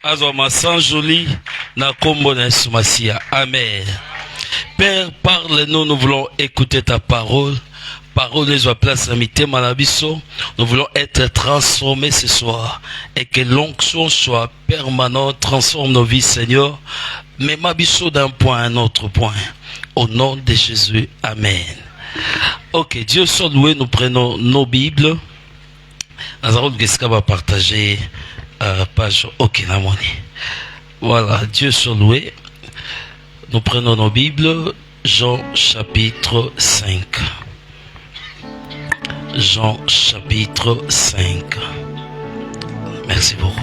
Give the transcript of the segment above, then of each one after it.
Azoma sans joli na kombo na Yesu Masia. Amen. Père, parle-nous, nous voulons écouter ta parole. Parole les place à mité malabiso. Nous voulons être transformés ce soir et que l'onction soit permanente, transforme nos vies, Seigneur. Mais mabiso d'un point à un autre point. Au nom de Jésus. Amen. Ok, Dieu soit loué, nous prenons nos Bibles. Nazareth Geska va partager page ok namoni. Voilà, Dieu soit loué. Nous prenons nos Bibles. Jean chapitre 5. Jean chapitre 5. Merci beaucoup.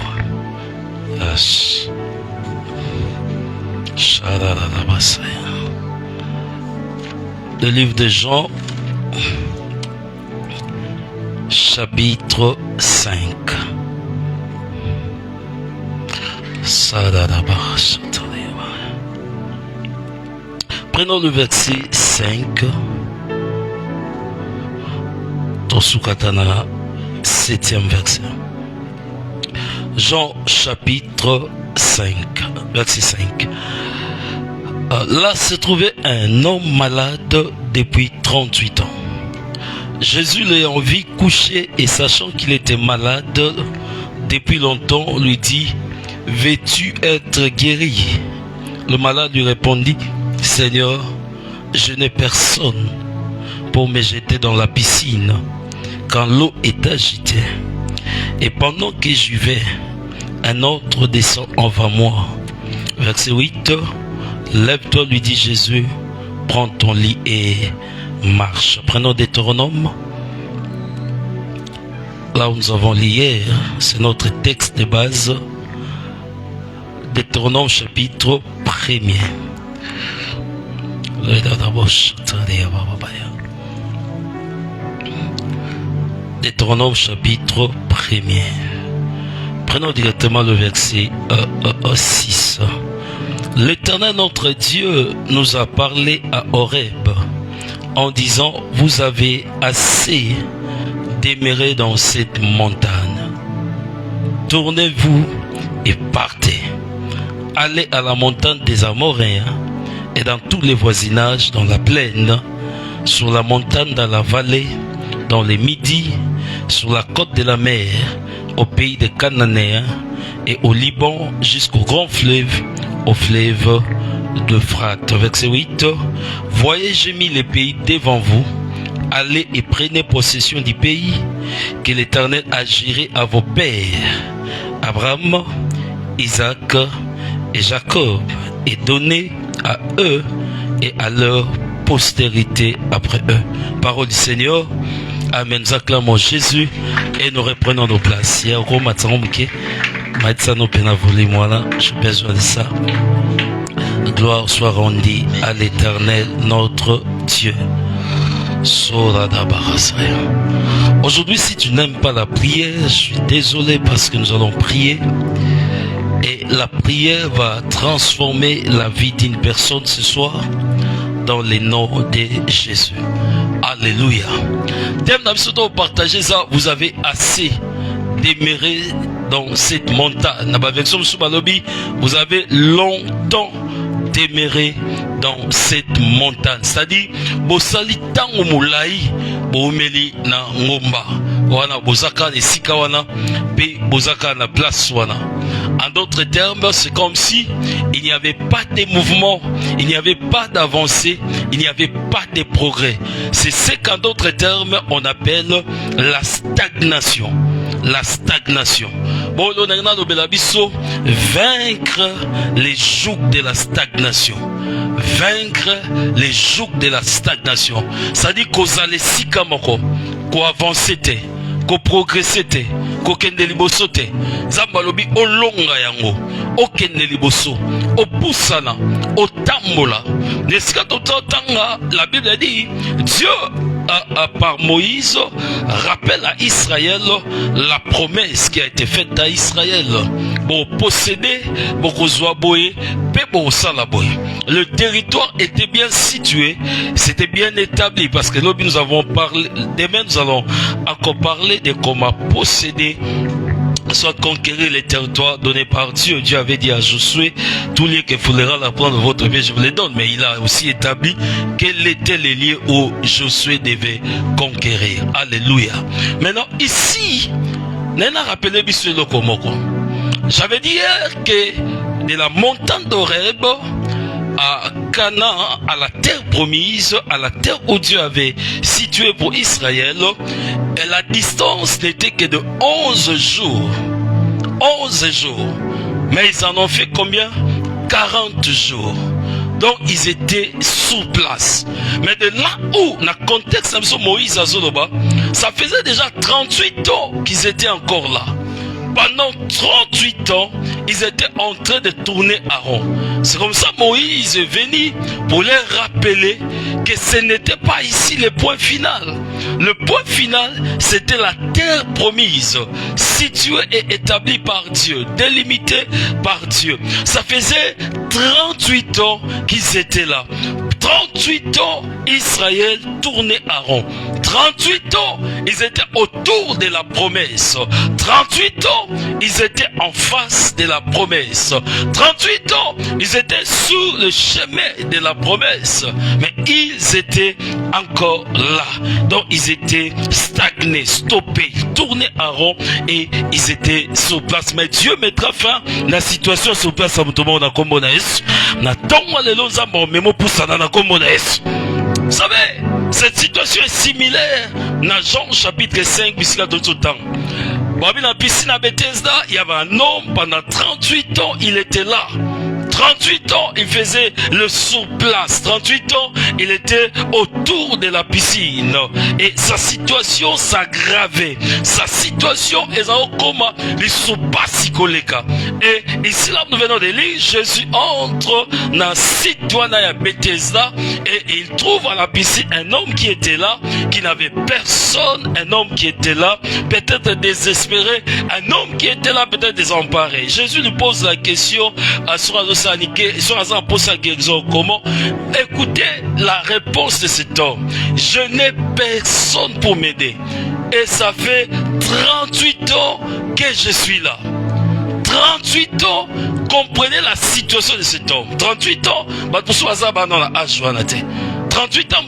Le livre de Jean chapitre 5. Prenons le verset 5. Tosukatana, 7e verset. Jean chapitre 5, verset 5. Là se trouvait un homme malade depuis 38 ans. Jésus l'ayant vu couché et sachant qu'il était malade depuis longtemps, lui dit: veux-tu être guéri? Le malade lui répondit: Seigneur, je n'ai personne pour me jeter dans la piscine quand l'eau est agitée. Et pendant que j'y vais, un autre descend avant moi. Verset 8. Lève-toi, lui dit Jésus, prends ton lit et marche. Prenons Deutéronome. Là où nous avons lu hier, c'est notre texte de base. Deutéronome chapitre 1er. Deutéronome chapitre 1er. Prenons directement le verset 6. L'Éternel notre Dieu nous a parlé à Horeb en disant: vous avez assez demeuré dans cette montagne. Tournez-vous et partez. Allez à la montagne des Amoréens et dans tous les voisinages, dans la plaine, sur la montagne, dans la vallée, dans les midis, sur la côte de la mer, au pays des Cananéens et au Liban jusqu'au grand fleuve, au fleuve d'Euphrate. Verset 8. Voyez, j'ai mis les pays devant vous. Allez et prenez possession du pays que l'Éternel a juré à vos pères, Abraham, Isaac et Jacob, et donnez à eux et à leur postérité après eux. Parole du Seigneur. Amen. Nous acclamons Jésus et nous reprenons nos places. J'ai besoin de ça. Gloire soit rendue à l'Éternel notre Dieu. Aujourd'hui, si tu n'aimes pas la prière, je suis désolé parce que nous allons prier. Et la prière va transformer la vie d'une personne ce soir dans le nom de Jésus. Alléluia. Partagez ça, vous avez assez demeuré dans cette montagne. Vous avez longtemps demeuré dans cette montagne. C'est-à-dire, bosali tango mulai boumeli na ngomba. Wana bozaka ne sika wana pe bozaka na place wana. En d'autres termes, c'est comme si il n'y avait pas de mouvement, il n'y avait pas d'avancée, il n'y avait pas de progrès. C'est ce qu'en d'autres termes on appelle la stagnation. La stagnation. Bon, vaincre les jougs de la stagnation. Vaincre les jougs de la stagnation. C'est-à-dire qu'on allait si kamoko, qu'on avançait, qu'on progressait, qu'on kende liboso te. Zambalobi olonga yango, okende liboso, opusana, otambola. Nesika totanga, la Bible dit, Dieu par Moïse rappelle à Israël la promesse qui a été faite à Israël. Bon, posséder, le territoire était bien situé, c'était bien établi, parce que nous avons parlé, demain nous allons encore parler de comment posséder soit conquérir les territoires donnés par Dieu. Dieu avait dit à Josué, tous les que foulera la prendre votre pied, je vous les donne. Mais il a aussi établi quels étaient les lieux où Josué devait conquérir. Alléluia. Maintenant, ici, Nena rappelé Bisselo Komoko. J'avais dit hier que de la montagne d'Horeb à Canaan, à la terre promise, à la terre où Dieu avait situé pour Israël, et la distance n'était que de 11 jours. 11 jours. Mais ils en ont fait combien? 40 jours. Donc ils étaient sous place. Mais de là où, dans le contexte de Moïse à Zoloba, ça faisait déjà 38 ans qu'ils étaient encore là. Pendant 38 ans, ils étaient en train de tourner à rond. C'est comme ça Moïse est venu pour leur rappeler que ce n'était pas ici le point final. Le point final, c'était la terre promise, située et établie par Dieu, délimitée par Dieu. Ça faisait 38 ans qu'ils étaient là. 38 ans, Israël tournait à rond. 38 ans, ils étaient autour de la promesse. 38 ans, ils étaient en face de la promesse. 38 ans, ils étaient sur le chemin de la promesse. Mais ils étaient encore là. Donc, ils étaient stagnés, stoppés, tournés à rond et ils étaient sur place. Mais Dieu mettra fin à la situation sur place. Vous savez, cette situation est similaire dans Jean chapitre 5, puisqu'il y a d'autres temps. Dans la piscine à Bethesda, il y avait un homme, pendant 38 ans, il était là. 38 ans, il faisait le surplace. 38 ans, il était autour de la piscine. Et sa situation s'aggravait. Sa situation est en coma. Il sous-passe. Et ici, là, nous venons de lire, Jésus entre dans le citoyen à Bethesda et il trouve à la piscine un homme qui était là, qui n'avait personne, un homme qui était là, peut-être désespéré, un homme qui était là, peut-être désemparé. Jésus lui pose la question à son comment? Écoutez la réponse de cet homme. Je n'ai personne pour m'aider. Et ça fait 38 ans que je suis là. 38 ans, comprenez la situation de cet homme. 38 ans, 38 ans,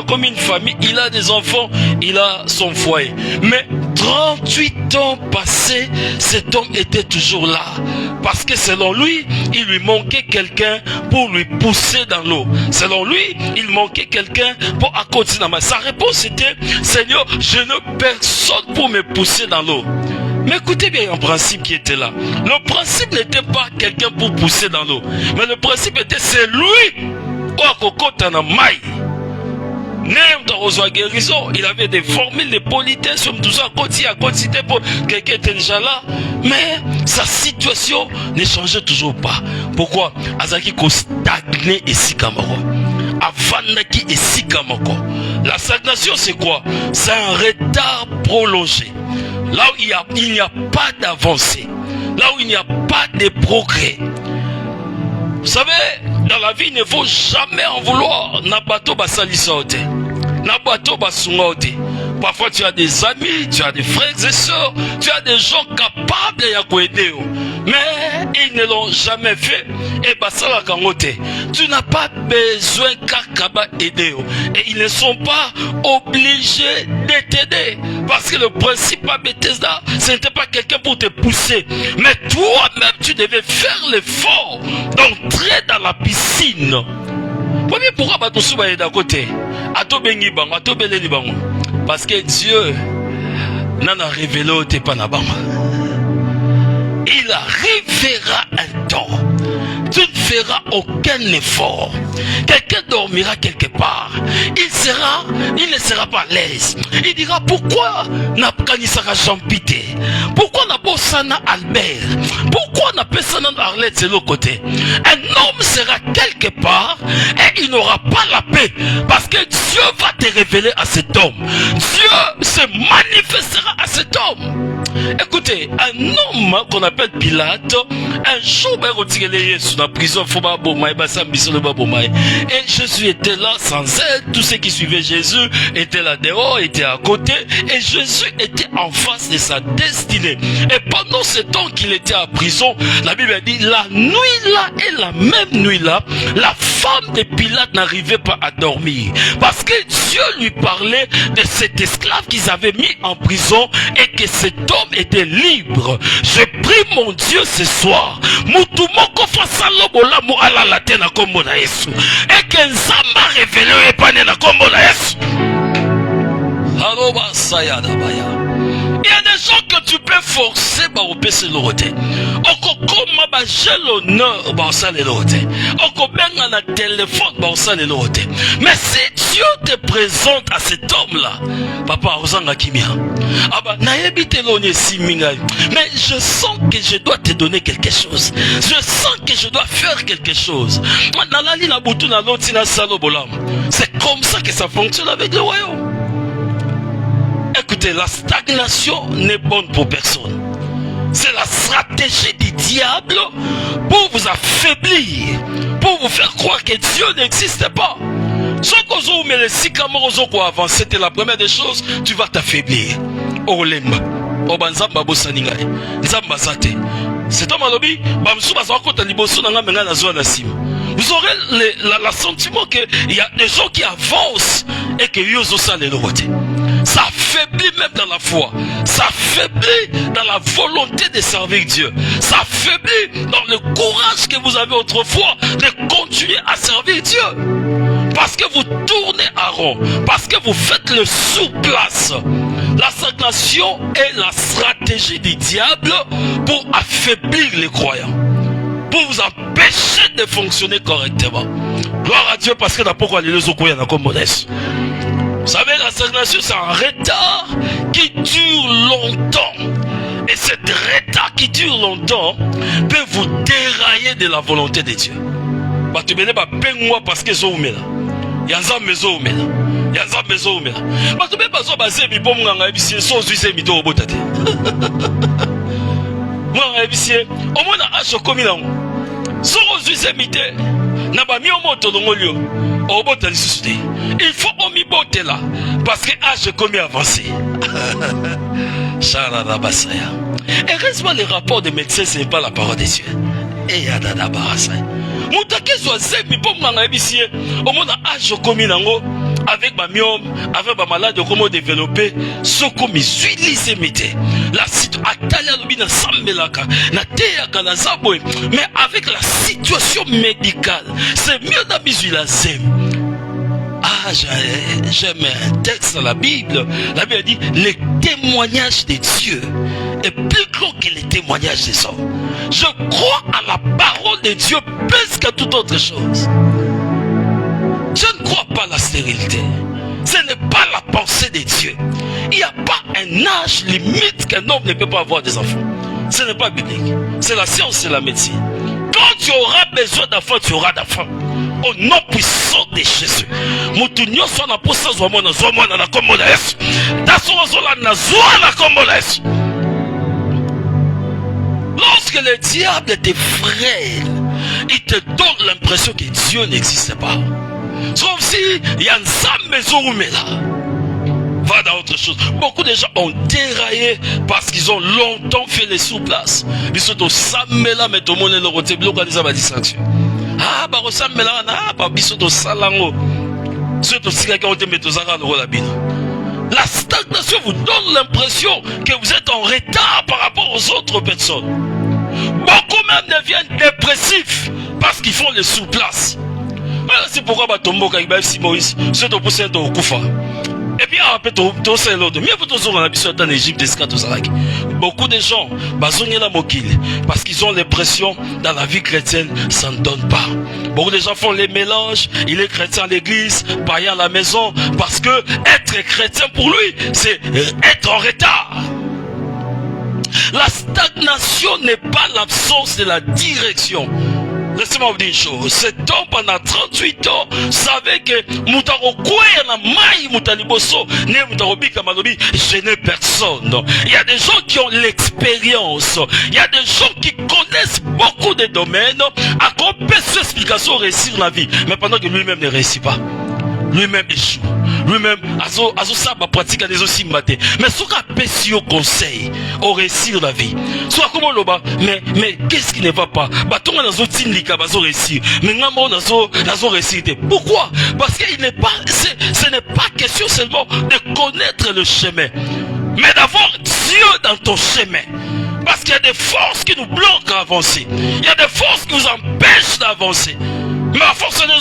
comme une famille, il a des enfants, il a son foyer. Mais 38 ans passés, cet homme était toujours là. Parce que selon lui, il lui manquait quelqu'un pour lui pousser dans l'eau. Selon lui, il manquait quelqu'un pour accompagner dans ma. Sa réponse était, Seigneur, je n'ai personne pour me pousser dans l'eau. Mais écoutez bien un principe qui était là. Le principe n'était pas quelqu'un pour pousser dans l'eau. Mais le principe était, c'est lui. Il avait des formules de politesse, tout ça, à quantité pour quelqu'un était déjà là. Mais sa situation ne changeait toujours pas. Pourquoi? Azaki ko stagné et sikamoko. Avanaki et sikamoko. La stagnation, c'est quoi? C'est un retard prolongé. Là où il n'y a pas d'avancée. Là où il n'y a pas de progrès. Vous savez, dans la vie, il ne faut jamais en vouloir. Nabato basalisote. Nabato basungote. Parfois, tu as des amis, tu as des frères et sœurs, tu as des gens capables de t'aider. Mais ils ne l'ont jamais fait. Et basala kangote. Tu n'as pas besoin qu'Akaba aider. Et ils ne sont pas obligés de t'aider. Parce que le principe à Bethesda, ce n'était pas quelqu'un pour te pousser. Mais toi-même, tu devais faire l'effort d'entrer dans la piscine. Pourquoi Batoussouba est d'à côté? Parce que Dieu n'en a révélé au Tepanabama. Il arrivera un temps. Tu ne feras aucun effort. Quelqu'un dormira quelque part. Il ne sera pas à l'aise. Il dira pourquoi n'a pas Jean-Pité? Pourquoi n'a pas Sana Albert? Pourquoi n'a pas Sana Arlette de l'autre côté? Un homme sera quelque part et il n'aura pas la paix. Parce que Dieu va te révéler à cet homme. Dieu se manifestera à cet homme. Écoutez, un homme qu'on appelle Pilate, un jour, et Jésus était là sans aide, tous ceux qui suivaient Jésus étaient là dehors, étaient à côté, et Jésus était en face de sa destinée. Et pendant ce temps qu'il était à prison, la Bible dit, la nuit là et la même nuit là, la femme de Pilate n'arrivait pas à dormir, parce que Dieu lui parlait de cet esclave qu'ils avaient mis en prison et que cet homme était libre. Je prie mon Dieu ce soir, et que Nzamba révélé et pas na kombo na Yesu. Il y a des gens que tu peux forcer par au PC l'oroté. Okokoma ba j'ai l'honneur ba ça l'oroté. Okobenga na téléphone ba ça l'oroté. Mais si Dieu te présente à cet homme-là, papa ozanga kimia. Aba na yebite l'onye si minga. Mais je sens que je dois te donner quelque chose. Je sens que je dois faire quelque chose. Nalali na butu na loti na salo bolam. C'est comme ça que ça fonctionne avec le royaume. Écoutez, la stagnation n'est bonne pour personne. C'est la stratégie du diable pour vous affaiblir, pour vous faire croire que Dieu n'existe pas. C'était la première des choses, tu vas t'affaiblir. C'est un malobi, vous aurez l'assentiment qu'il y a des gens qui avancent et que Yozo ça les logoté. Ça affaiblit même dans la foi. Ça affaiblit dans la volonté de servir Dieu. Ça affaiblit dans le courage que vous avez autrefois de continuer à servir Dieu. Parce que vous tournez à rond. Parce que vous faites le sous-place. La stagnation est la stratégie du diable pour affaiblir les croyants. Pour vous empêcher de fonctionner correctement. Gloire à Dieu parce que n'a pas quoi les autres croyants comme modeste. Vous savez, la stagnation, c'est un retard qui dure longtemps. Et cet retard qui dure longtemps peut vous dérailler de la volonté de Dieu. Tu ne pas moi parce que je là. Il y a un maison là. Il y a un maison là. Tu ne pas baser mi bon nganga ebisi so zuise mi to obotate. Moi ebisi au moins na acho komi na. So zuise mi te na ba mi o moto longolio. Il faut omiboter là parce que je commis avancé. Et reste les rapports des médecins, ce n'est pas la parole des cieux. Et yadada barasa. Moutake soit zemi pour m'en ébicier. Au monde je commis nango avec ma myome, avec ma maladie comment développer ce comme ils métiers. La situation atalia lobina sambelaka na teya na zaboy. Mais avec la situation médicale, c'est mieux d'abiser la zem. J'aime un texte dans la Bible. La Bible dit les témoignages de Dieu est plus grand que les témoignages des hommes. Je crois à la parole de Dieu plus qu'à toute autre chose. Je ne crois pas à la stérilité. Ce n'est pas la pensée de Dieu. Il n'y a pas un âge limite qu'un homme ne peut pas avoir des enfants. Ce n'est pas biblique. C'est la science, c'est la médecine. Quand tu auras besoin d'enfants, tu auras d'enfants. Au nom puissant de Jésus. Lorsque le diable t'effraie, il te donne l'impression que Dieu n'existe pas. Sauf si il y a une maison où là. Va dans autre chose. Beaucoup de gens ont déraillé parce qu'ils ont longtemps fait les sous-places. Ils sont au Samela, mais tout le monde est le bloc à des distractions. Ah, bah, Samela, bah, ils sont au Salango. C'est aussi quelqu'un qui ont mis aux arabes dans la Bible. La stagnation vous donne l'impression que vous êtes en retard par rapport aux autres personnes. Beaucoup même deviennent dépressifs parce qu'ils font les sous-places. C'est pourquoi Batombo Kaïba FC Moïse, c'est au poussé de Koufa. Et puis après tout c'est l'autre. Mieux vous tous en Abysse en Égypte des beaucoup de gens bazongé la mokile parce qu'ils ont l'impression dans la vie chrétienne ça ne donne pas. Beaucoup de gens font les mélanges, il est chrétien à l'église, païen à la maison parce que être chrétien pour lui c'est être en retard. La stagnation n'est pas l'absence de la direction. Laissez-moi vous dire une chose. Cet homme pendant 38 ans savait que Moutaro Koué na Maï Moutaliboso, ne Moutaro Bika Malobi, je n'ai personne. Il y a des gens qui ont l'expérience. Il y a des gens qui connaissent beaucoup de domaines. À quoi peut explication réussir la vie. Mais pendant que lui-même ne réussit pas. Lui-même échoue. Lui-même, azo ça va pratiquer des aussi maté. Mais ce qu'on appelle au conseil, au réussir la vie. Soit comme on l'a, mais qu'est-ce qui ne va pas? Baton dans autres syndicats, bazo réussir. Mais non, nazo réussir. Pourquoi? Parce qu'il n'est pas, ce n'est pas question seulement de connaître le chemin, mais d'avoir Dieu dans ton chemin. Parce qu'il y a des forces qui nous bloquent à avancer. Il y a des forces qui nous empêchent d'avancer. Mais à force de nous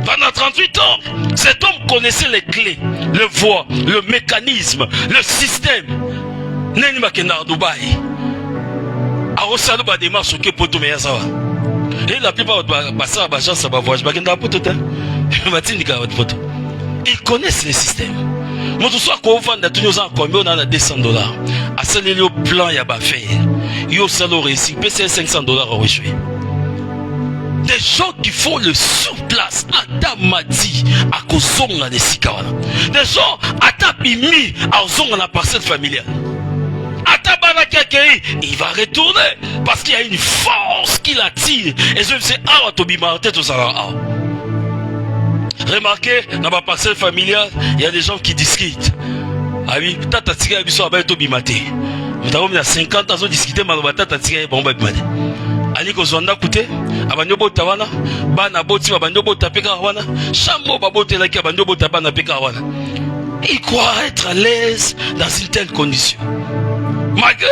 pendant 38 ans, cet homme connaissait les clés, le voie, le mécanisme, le système. Neni makenda Dubaï. A osalo ba démarche ke poto meya sawa. Et la plupart basa ba chance ba voyage bakenda poto ta. Batindika ba poto. Ils connaissent les systèmes. Moi tout soit ko vendre tout nous en combien on a $200. A celle le plan ya ba faire. Yo salo réussi, PC $500 à échouer. Des gens qui font le sur-place, Adamadi, à Kozonga de Sikawana. Des gens, Atabimi, à Ozonga la parcelle familiale. Atabana Kakei, il va retourner, parce qu'il y a une force qui l'attire. Et je me dis, ah, Tobima, tête aux alarmes. Remarquez, dans ma parcelle familiale, il y a des gens qui discutent. Ah oui, Tata Tika, il y a Tobimate. Nous avons 50 ans, discuté, mais Tata Tika, il y a Ali kozonda kute abanyobo tawana bana boti abanyobo tapeka wana chambo babote la ki abanyobo tabana peka wana. Il croit être à l'aise dans une telle condition. Malgré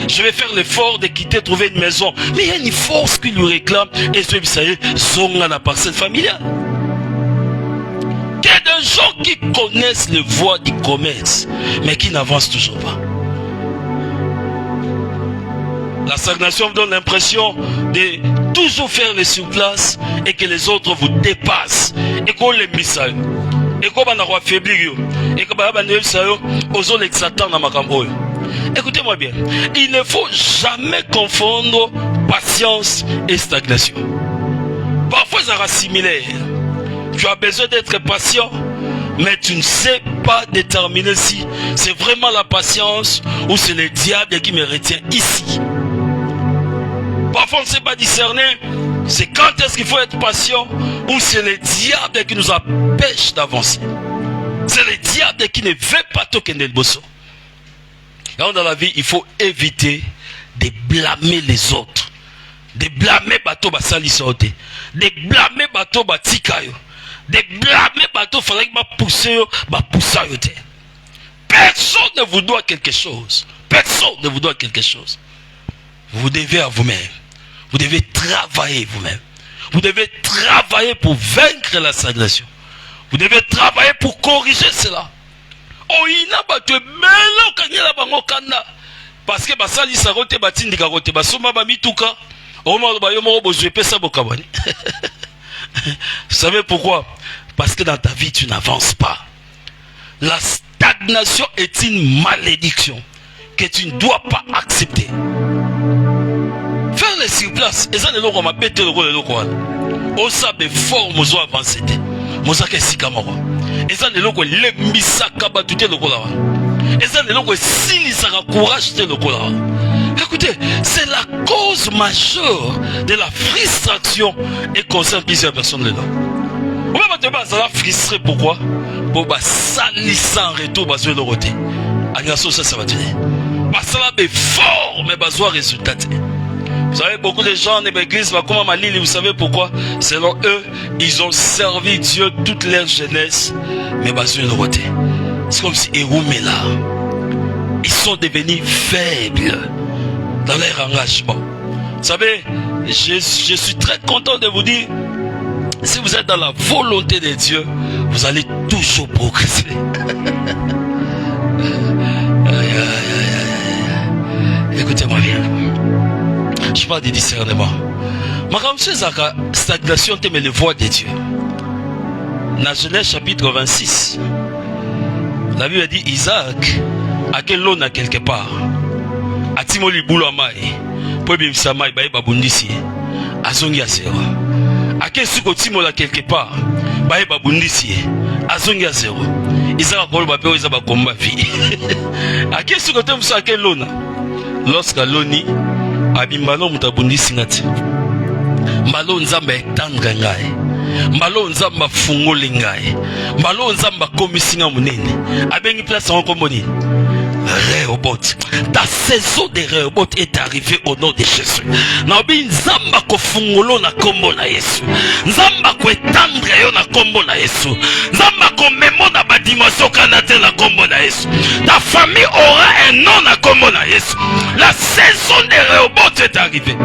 je vais faire l'effort de quitter, trouver une maison, mais il y a une force qui lui réclame et ce qui sont à la parcelle familiale. Il y a des gens qui connaissent les voies du commerce mais qui n'avancent toujours pas. La stagnation vous donne l'impression de toujours faire les surplaces et que les autres vous dépassent. Et qu'on les mise à eux. Et qu'on va affaiblir. Et qu'on va aux l'exatant dans ma campagne. Écoutez-moi bien. Il ne faut jamais confondre patience et stagnation. Parfois, ça sera similaire. Tu as besoin d'être patient, mais tu ne sais pas déterminer si c'est vraiment la patience ou c'est le diable qui me retient ici. Parfois on ne sait pas discerner, c'est quand est-ce qu'il faut être patient ou c'est le diable qui nous empêche d'avancer. C'est le diable qui ne veut pas toquer le bosso. Dans la vie, il faut éviter de blâmer les autres. De blâmer bateau basali sauté. De blâmer bateau batikayo. De blâmer bateau fallait que pousser yote. Personne ne vous doit quelque chose. Personne ne vous doit quelque chose. Vous devez à vous-même. Vous devez travailler vous-même. Vous devez travailler pour vaincre la stagnation. Vous devez travailler pour corriger cela. Parce que basali sarote batindi karote basoma ba mituka oma ba yomo bozwe pesa bokabani. Vous savez pourquoi? Parce que dans ta vie tu n'avances pas. La stagnation est une malédiction que tu ne dois pas accepter. Faire les surplaces, et ça les locaux m'a pété le rôle de locaux. On sabe fort mozo avancé. Mozo ke sikamoro. Et ça les locaux les misaka batute le là. Et ça les locaux si ça courage le là. Écoutez, c'est la cause majeure de la frustration et concerne plusieurs personnes là. On va te battre ça frustré pourquoi? Pour ba salissa en retour bazo le roté. Agnaso ça va tenir. Ba ça va fort mais bazo résultat. Vous savez, beaucoup de gens dans l'église, comme Malili, vous savez pourquoi? Selon eux, ils ont servi Dieu toute leur jeunesse, mais c'est comme si là, ils sont devenus faibles dans leur engagement. Vous savez, je suis très content de vous dire, si vous êtes dans la volonté de Dieu, vous allez toujours progresser. Écoutez-moi bien. Je parle de discernement. Ma stagnation t'aime les voies de Dieu. Dans Genèse chapitre 26, la Bible dit Isaac a quel l'eau quelque part. atimo libulu amai po bimisa mai baye babundisi azongi a zéro. Ake suko timola quelque part baye babundisi azongi a zéro. Isaka kolo ba pe izaba komba vie. Ake suko temso ake lona. Lorsque loni abimbalo mutabundisi ngati. Mbalo nzamba etanga ngai. Mbalo nzamba fungoli ngai. Mbalo nzamba komisinga munene. Abengi place en komoni. Rehoboth. Ta saison de Rehoboth est arrivée au nom de Jésus. Nabi nzamba ko fungolo na kombo na Yesu. Nzamba ko etendre yo na kombo na Yesu. Nzamba ko memo na ba dimension kanate na kombo na Yesu. Ta famille aura un nom na kombo na Yesu. La saison de Rehoboth est arrivée.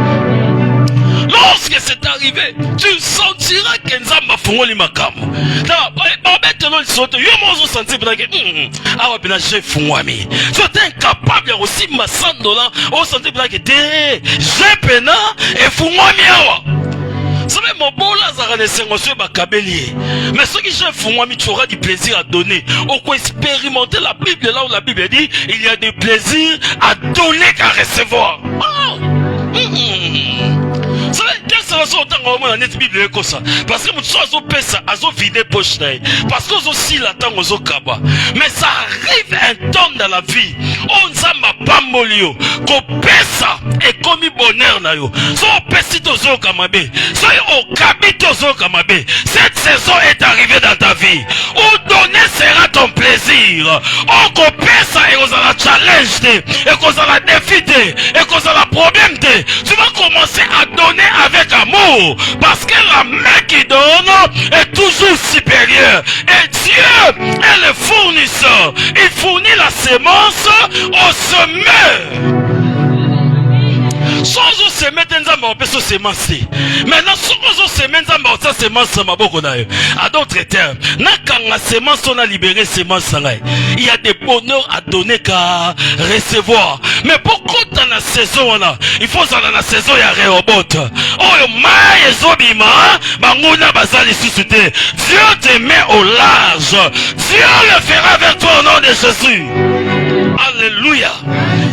Lorsque c'est arrivé, tu sentiras que Nzamba fungoli makamu. Ta babetelo lisoto yo mozo sentir que awa bina j'ai fungwami. Tu es incapable aussi ma $100 au sentir que j'ai pena et fungwami awa. Ça fait mon bon Lazare ne s'est reçu ba kabelier. Mais ce qui j'ai fungwami tu auras du plaisir à donner. On peut expérimenter la Bible là où la Bible dit il y a du plaisir à donner qu'à recevoir. Parce que mais ça arrive un temps dans la vie on zamba pambolio ko pesa et comme bonheur na yo so pesi tozo kamabe so o kabito zo kamabe. Cette saison est arrivée dans ta vie où donner sera ton plaisir. On ko pesa et on la challenge et qu'on la défi et qu'on la problème. Tu vas commencer à donner avec amour parce que la main qui donne est toujours supérieure et Dieu est le fournisseur. Il fournit la sémence au semeur. Sans se mettre en personne semence. Maintenant, sans se mettre en personne semence, à d'autres termes, quand la semence on a libéré semence, il y a des bonheurs à donner qu'à recevoir. Mais pourquoi dans la saison là, il faut dans la saison il y a Rehoboth. Oh mai zobima, banguna bazali susute. Dieu te met au large. Dieu le fera avec toi au nom de Jésus. Alléluia.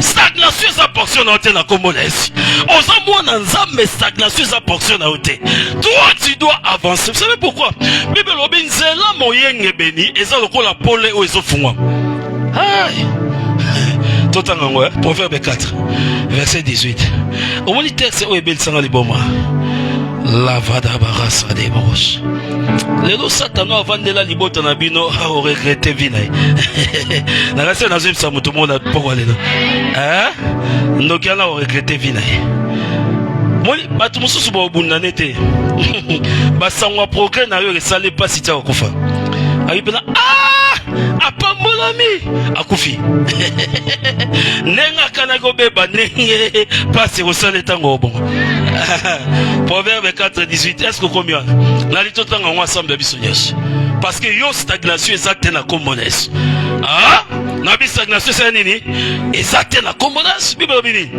Stagnation sa portion na ote na komonesi. Ozambo na nzambe stagnation sa portion na ote. Toi tu dois avancer. Vous savez pourquoi? Bible obinzela moyenge beni eza lokola pole o ezofungwa. Aïe. Totango Proverbe 4 verset 18. Au moni texte o ebel sanga liboma. La vadabarasa de broche. Lelo satano avandela libota na bino o regrette vina. Na rase na zimsa mutu mona poko lelo. Ndokiana o regrette vina. Moni batu mususu ba obunda nete. Basangwa progrès na yo resale pas si tia okufa. Ayipena apambolami akufi. Nenga kanago beba nenge passe au sol etango bon. Proverbe 4 18. Est-ce que combien la litotanga ensemble de bisonyos parce que yo stagnation exacte na commones. Na bi stagnation c'est nini exacte na commones. Bible bini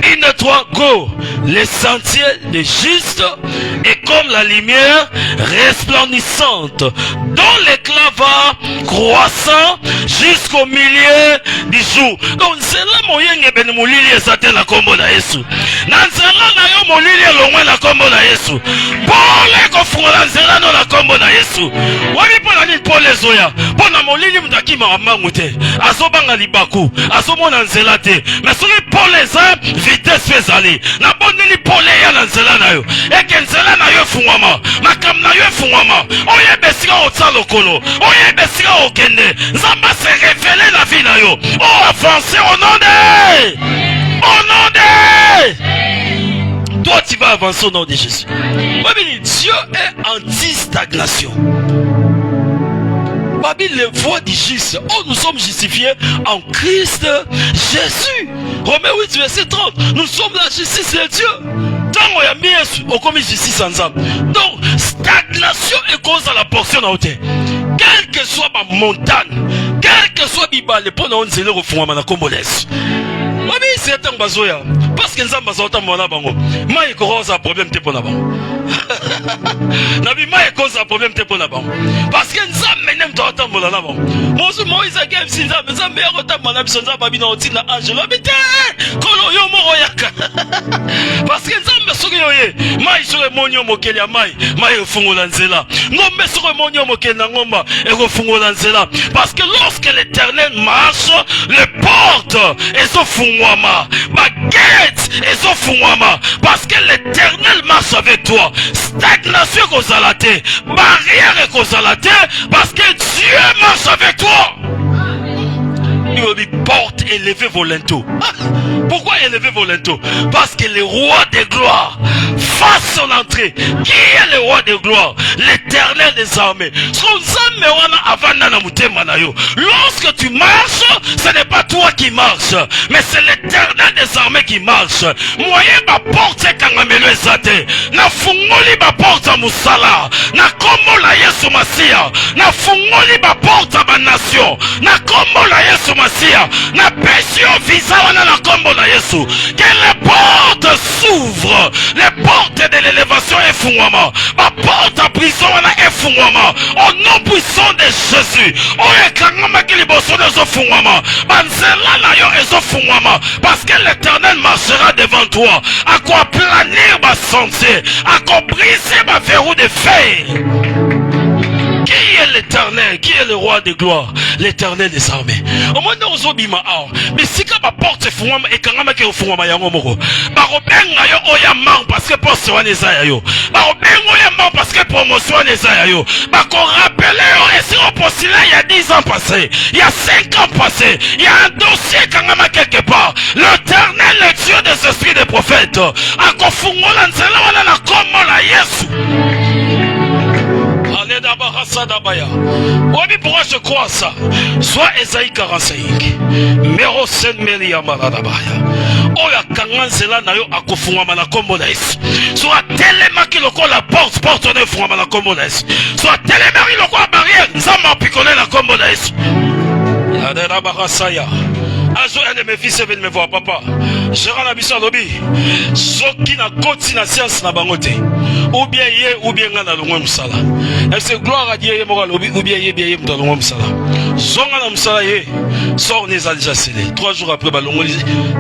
une toi go les sentiers des justes est comme la lumière resplendissante dont l'éclat va croissant jusqu'au milieu du jour. Donc c'est là moyen ben molili ezate na kombo na Yesu. Na nzela na yo molili elongwe na kombo na Yesu. Pole ko frola nzela no na kombo na Yesu. Wali pona ni pole zoya. Pona molili mutaki mamangu te. Azobanga libaku, azomona nzela te. Mais soki pole za vitesse fezali. Na bondeli pole ya na nzela na yo. Eke nzela na yo fungwama. Makam na yo fungwama. Oye besika otalo kolo. Oye besika okende. Nzamba se révéler la vie na yo. Oh avancer au nom de toi tu vas avancer au nom de Jésus. Dieu est anti-stagnation. Bible les voies du juste. Oh, nous sommes justifiés en Christ Jésus. Romains 8 verset 30. Nous sommes la justice de Dieu. Tant on y a mis au commis justice ensemble. Donc stagnation est cause à la portion à hauteur. Quelle que soit ma montagne, quel que soit Biba, les points on zélo au fond à ma combolès. Oui, c'est un bazoya. Parce que nous avons besoin de bango. Moi, il y a un problème de bango. Nabima est cause un problème te pour là-bas. Parce que nous avons mené tout autant pour là-bas. Moïse a gagné si nous avons meilleur autant pour là-bas. Nous avons pas mis dans le titre Angelo. Mais kolo yo moro yaka. Parce que nous avons besoin de maï sur le monio mokeli ya maï refungola nzela. Ngombe sur le monio mokeli na ngomba et refungola nzela. Parce que lorsque l'Éternel marche, les portes elles sont fungwama. Baguettes elles sont fungwama. Parce que l'Éternel marche avec toi. Stagnation kozalate, barrière kozalate, parce que Dieu marche avec toi. Il dit porte élevée volonto. Pourquoi élever volonto? Parce que le roi de gloire fasse son entrée. Qui est le roi de gloire? L'Éternel des armées. Lorsque tu marches, ce n'est pas toi qui marches, mais c'est l'Éternel des armées qui marche. Moyen ma porte kangamelo ezate. Na fungoli ba porte a musala. Na kombo la Yesu Masia. Na fungoli ba porte ba nation. Na kombo la Yesu Masia. Na pesio visa wana na kombo la Yesu. Que les portes s'ouvrent. Les portes de l'élévation est fungwama. Ma porte à prison wana est fungwama. Au nom puissant de Jésus. Oye kangama ki liboso de fungwama. Banzela na yo ezo fungwama. Parce que l'Éternel marchera devant toi. À quoi planir ma sentier. À quoi briser ma verrou de fer. Qui est l'Éternel? Qui est le roi de gloire? L'Éternel des armées. Au moins nous sommes bima or. Mais si quand ma porte est fungwama et kangama ki fungwama yango moko. Ba robenga yo oya mar parce que poste wana eza yo. Ba robenga oya mar parce que promotion eza yo. Ba ko rappeler et si on postulait il y a 10 ans passés, il y a 5 ans passés, il y a un dossier kangama quelque part. L'Éternel, le Dieu des esprits des prophètes, a kofungola nzela wana na kombo la Yesu. Oui, pourquoi je crois ça? Soit Esaïe 45, Mero Sen Melia Maradabaya. Oya Kanganzela na yo akofungama na kombo na Yesu. Soit telema ki loko la porte ne fungama na kombo na Yesu. Soit telema ki loko la barrière, nzama pikone na kombo na Yesu. Adena Barasaya. Azo un de mes fils est venu me voir, papa. Je rends la mission à l'obé. Soki na koti na science na bangote. Ou bien yé, ou bien na longwe msala. Et c'est gloire à Dieu yé mora l'obé, ou bien yé, bien yé mta longwe msala. Zonga na msala yé. Sort n'est déjà scellé. 3 jours après, bah longwe,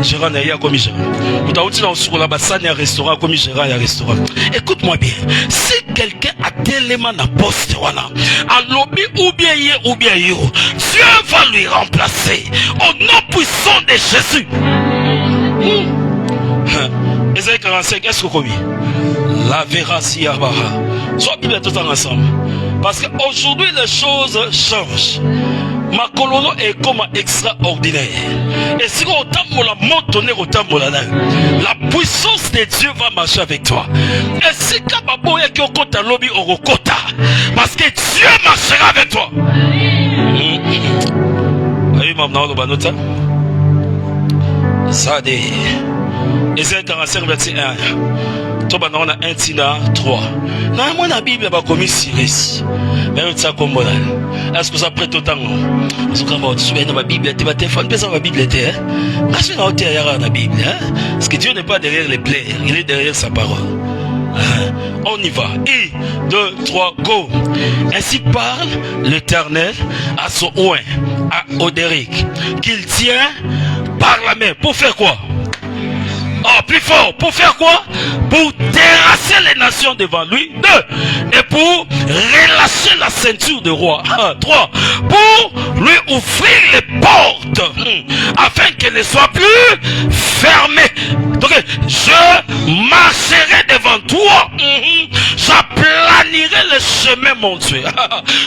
je rends na yé à commis gérant. Mouta outi na osuko la bassane ya restaurant, commis gérant ya restaurant. Écoute-moi bien. Si quelqu'un a tellement na poste, voilà. À l'obé, ou bien yé, ou bien yé. Dieu va lui remplacer. Au nom puissant de Jésus. Esaïe 45, est-ce que commis? La véracité Yabaha. Soit Bible tout ensemble. Parce qu'aujourd'hui les choses changent. Ma colono est comme extraordinaire. Et si on t'aime la montonner, on t'aime la puissance de Dieu va marcher avec toi. Et si Kababo est qui au côté lobby au côté. Parce que Dieu marchera avec toi. Oui, maman, banota. Ça dit. Esaïe 45 verset 1. Toba na 1 tina 3. Na moi na Bible ba komi siresi. Mais ça comme bon. Est-ce que ça prête autant? Parce que quand tu dans la Bible, tu vas téléphone personne la Bible était. Parce que na hauteur ya na Bible, hein? Parce que Dieu n'est pas derrière les plaies, il est derrière sa parole. On y va. 1, 2, 3, go. Ainsi parle l'Éternel à son oint, à Odéric, qu'il tient par la main. Pour faire quoi? Oh, plus fort. Pour faire quoi? Pour terrasser les nations devant lui. 2. Et pour relâcher la ceinture de roi. 3. Pour lui ouvrir les portes. Afin qu'elle ne soit plus fermée. Donc, je marcherai devant toi. J'aplanirai le chemin, mon Dieu.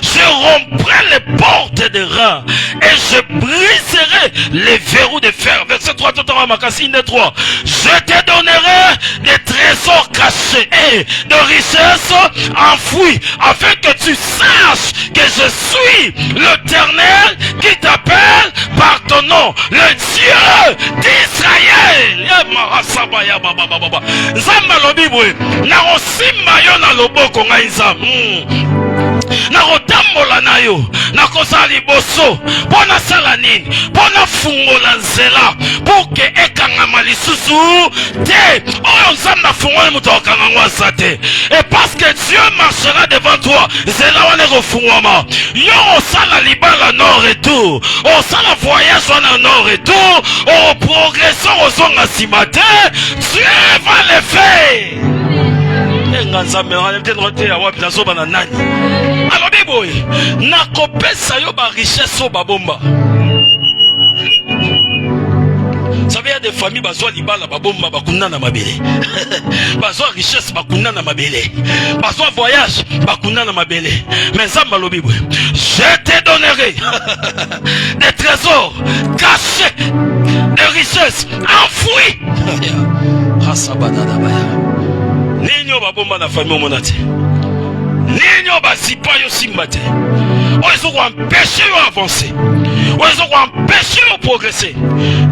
Je romprai les portes de reins. Et je briserai les verrous de fer. Verset 3, tout en Makasine 3. Je te donnerai des trésors cachés et de richesses enfouies, afin que tu saches que je suis l'Éternel qui t'appelle par ton nom, le Dieu d'Israël. na kotambola na yo na kozala liboso mpo nasala nini mpo nafungola nzela mpo ke ekangama lisusu te oyo nzambe afungoli moto akokanga ngo aza te et parce que Dieu marchera devant toi nzela wana ekofungwama yo osala libala nord et tout osala voyage wana nord et tout oprogresseur ozonga nsima te Dieu va le faire. Nganzambe ngale te ya wapi nazoba na nani alobi boye nakopesa yo ba richesse o babomba. Ça veut dire des familles bazwa libala babomba bakunda na mabele bazwa richesse bakunda na mabele bazwa voyage bakunda na mabele mais nzambe alobi boye je te donnerai des trésors cachés des richesses enfouies. Nini babomba na famille omona te nini basipa yo simba te oyo ezoko empêcher yo avancer oyo ezoko empêcher yo progresser.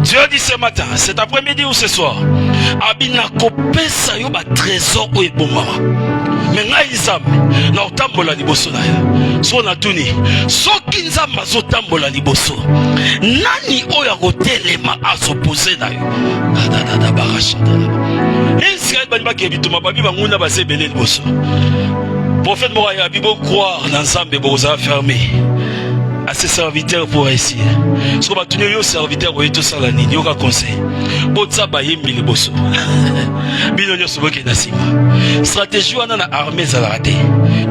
Dieu dit ce matin, cet après-midi ou ce soir abina kopesa yo ba trésor oyo ebomama mais ngai nzambe na otambola liboso na yo so na tuni soki nzambe azotambola liboso nani oyo akotelema azopose na yo dadada barashada Israël banibaki bituma babi banguna basebele liboso prophète Moraïa bibo croire dans nzambe boza fermé à ses serviteurs pour réussir. Ce qu'on va tenir aux serviteurs au tout ça la nini yoka conseil. Botsa bayembi liboso. Binonyo soboke nasima. Stratégie wana na armée za la raté.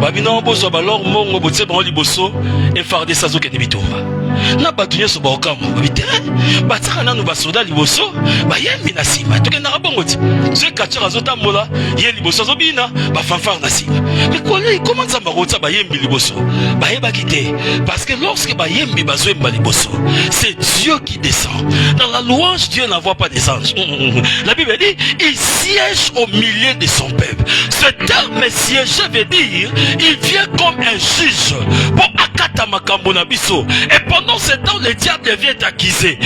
Babino boso balor mongo botse ba liboso et farder sa zoke de bitumba. Na batunye so ba okamo babite. Batsaka nanu basoda liboso bayembi nasima. Tokenda rabongoti. Ce kachara zotambola ye liboso zobina ba fanfare nasima. Mais comment ça marotsa bayembi liboso? Bayeba kité parce que lorsque c'est Dieu qui descend. Dans la louange, Dieu n'envoie pas des anges. La Bible dit, il siège au milieu de son peuple. Ce terme siège veut dire, il vient comme un juge pour akata makambo na biso. Et pendant ce temps, le diable vient accuser.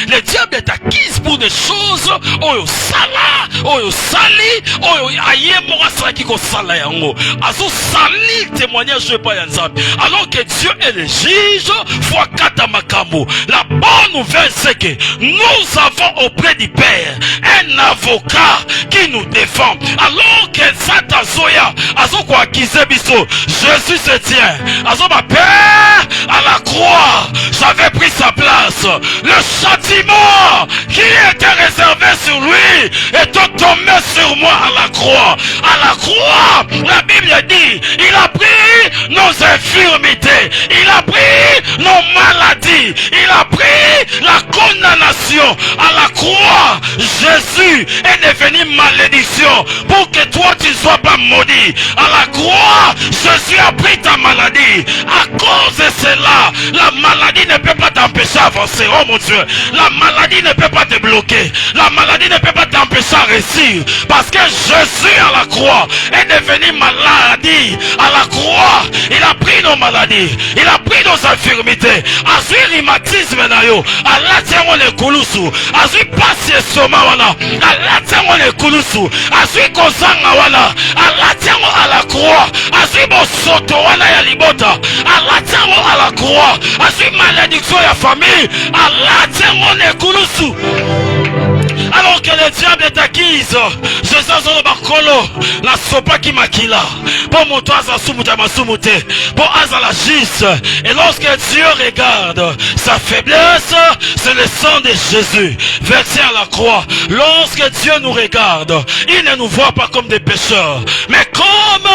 Le diable est acquis pour des choses oyo sala, oyo sali, oyo ayemo asaki ko sala yango. Azo sali témoignage de Payanzambi. Alors que Dieu est le juge, fois Katamakamo. La bonne nouvelle c'est que nous avons auprès du Père un avocat qui nous défend. Alors que Satan Zoya, Azoko Akizebiso, Jésus se tient. Azoma Père à la croix, j'avais pris sa place. Le châtiment qui était réservé sur lui est tombé sur moi à la croix. À la croix, la Bible dit, il a pris nos infirmités, il a pris nos maladies, il a pris la condamnation. À la croix, Jésus est devenu malédiction pour que toi tu ne sois pas maudit. À la croix, Jésus a pris ta maladie. À cause de cela, la maladie ne peut pas t'empêcher d'avancer. Oh mon Dieu, la maladie ne peut pas te bloquer. La maladie ne peut pas t'empêcher à réussir. Parce que Jésus à la croix est devenu maladie. À la croix, il a pris nos maladies, il a pris nos infirmités. Azui rhumatisme na yo, alatengo le kulusu. Azui pasi esoma wana, alatengo le kulusu. Azui kozanga wana, alatengo à la croix. Azui bosoto wana ya libota, alatengo à la croix. Azui malédiction ya famille, alatengo le kulusu. Alors que le diable est acquise, je sais sur bakolo, la sopa qui makila. Pour mon toit, ça soumouta ma soumouté. Pour azala gis. Et lorsque Dieu regarde sa faiblesse, c'est le sang de Jésus versé à la croix. Lorsque Dieu nous regarde, il ne nous voit pas comme des pécheurs, mais comme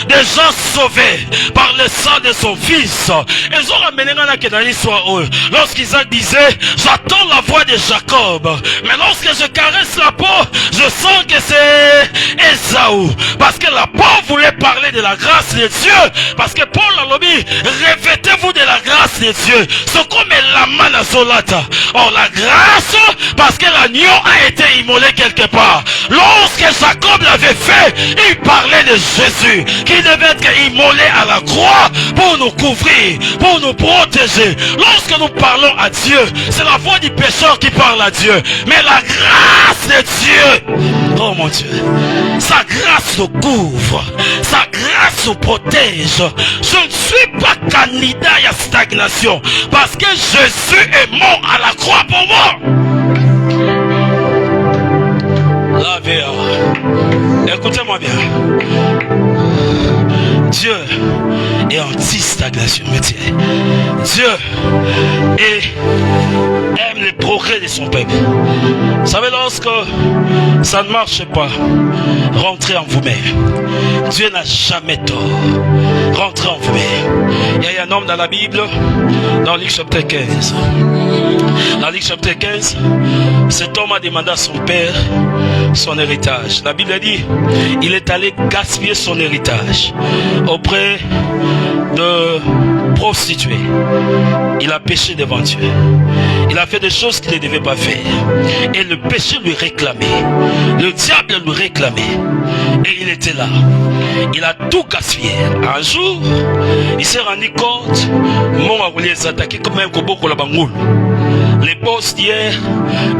des gens sauvés par le sang de son fils. Ils ont ramené dans l'histoire. Lorsqu'Isaac disait, j'attends la voix de Jacob, mais lorsque je caresse la peau, je sens que c'est Esaü. Parce que la peau voulait parler de la grâce de Dieu. Parce que Paul a lobby, revêtez-vous de la grâce de Dieu. C'est comme la manne solata. Or la grâce, parce que l'agneau a été immolé quelque part. Lorsque Jacob l'avait fait, il parlait de Jésus qui devait être immolé à la croix pour nous couvrir, pour nous protéger. Lorsque nous parlons à Dieu, c'est la voix du pécheur qui parle à Dieu. Mais la grâce de Dieu, oh mon Dieu, sa grâce grâce nous couvre, sa grâce nous protège. Je ne suis pas candidat à la stagnation parce que Jésus est mort à la croix pour moi. La vie, écoutez-moi bien. Dieu est anti-stagnation, métier. Dieu aime les progrès de son peuple. Vous savez, lorsque ça ne marche pas, rentrez en vous-même. Dieu n'a jamais tort. Rentrez en vous-même. Il y a un homme dans la Bible, dans Luc chapitre 15. Dans Luc chapitre 15, cet homme a demandé à son père son héritage. La Bible dit, il est allé gaspiller son héritage auprès de prostituées. Il a péché devant Dieu. Il a fait des choses qu'il ne devait pas faire. Et le péché lui réclamait. Le diable lui réclamait. Et il était là. Il a tout gaspillé. Un jour, il s'est rendu compte, mon aroulier s'attaquait comme un koboko la bangoule. Les boss d'hier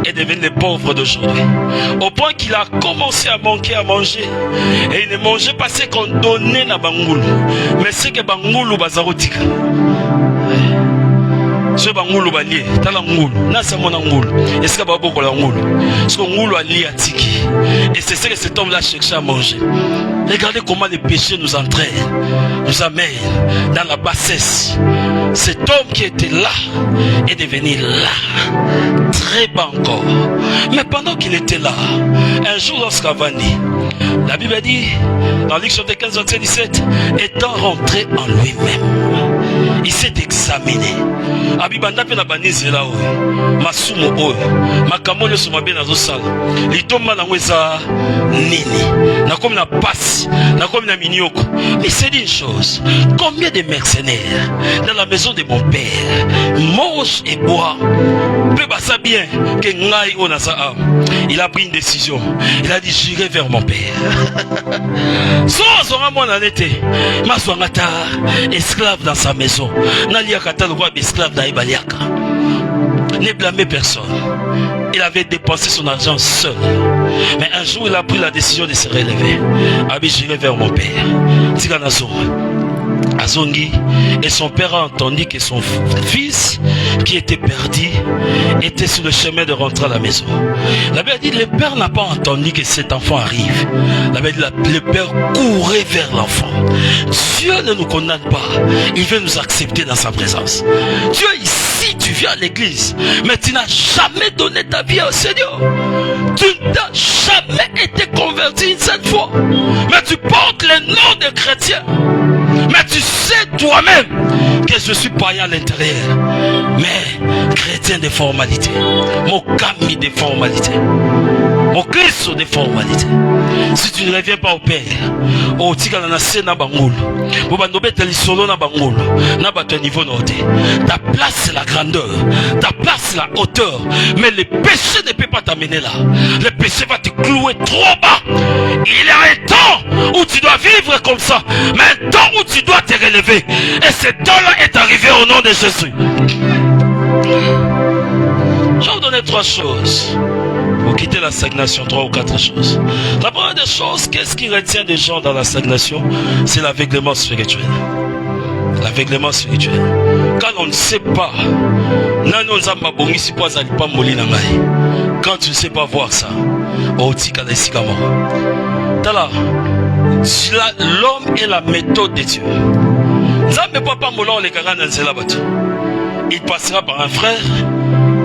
est devenu les pauvres d'aujourd'hui. Au point qu'il a commencé à manquer à manger. Et il ne mangeait pas ce qu'on donnait na bangoule. Mais ce que bangoule bazarotika. Ce bangoule balié, t'as la ngoule, n'a c'est mon ngoule. Est-ce qu'il y a beaucoup la ngoule? Ce qu'on ngoule a lié à tiki. Et c'est ce que cet homme-là cherchait à manger. Regardez comment les péchés nous entraînent, nous amènent dans la bassesse. Cet homme qui était là est devenu là, très bas encore. Mais pendant qu'il était là, un jour lorsqu'Avani, la Bible dit, dans Luc chapitre 15, verset 17, étant rentré en lui-même, il s'est examiné. Abibanda pe na banisi la oyo, masumo oyo, makamole suma bien azosala. Litoma na ngweza nini, na comme na passe, na comme na minioko. Mais c'est une chose, combien de mercenaires dans la maison de mon père mangent et boivent. Peu basa bien que ngai onasa âme. Il a pris une décision. Il a dit j'irai vers mon père. Soit mon année, ma soingata esclave dans sa maison. Nalia kata le roi esclave d'Aïbaliaka. Ne blâmez personne. Il avait dépensé son argent seul. Mais un jour, il a pris la décision de se relever. Abi, j'irai vers mon père. Tiganazo. Azongi, et son père a entendu que son fils qui était perdu était sur le chemin de rentrer à la maison. La Bible dit le père n'a pas entendu que cet enfant arrive. La Bible dit le père courait vers l'enfant. Dieu ne nous condamne pas, il veut nous accepter dans sa présence. Dieu ici, tu viens à l'église, mais tu n'as jamais donné ta vie au Seigneur. Tu n'as jamais été converti une seule fois, mais tu portes le nom de chrétien. Mais tu sais toi-même que je suis païen à l'intérieur, mais chrétien de formalité, mon cami de formalité, mon Christ de formalité. Si tu ne reviens pas au Père, au tigana na sena bangoul, au bandobe telisolo na bangoul, na bato niveau noté. Ta place c'est la grandeur, ta place c'est la hauteur, mais le péché ne peut pas t'amener là. Le péché va te clouer trop bas. Il y a un temps où tu dois vivre comme ça, mais un temps où tu dois te relever. Et ce temps-là est arrivé au nom de Jésus. Je vais vous donner 3 choses pour quitter la stagnation, 3 ou 4 choses. La première des choses, qu'est-ce qui retient des gens dans la stagnation? C'est l'aveuglement spirituel. L'aveuglement spirituel. Quand on ne sait pas, quand tu ne sais pas voir ça, l'homme est la méthode de Dieu. Il passera par un frère.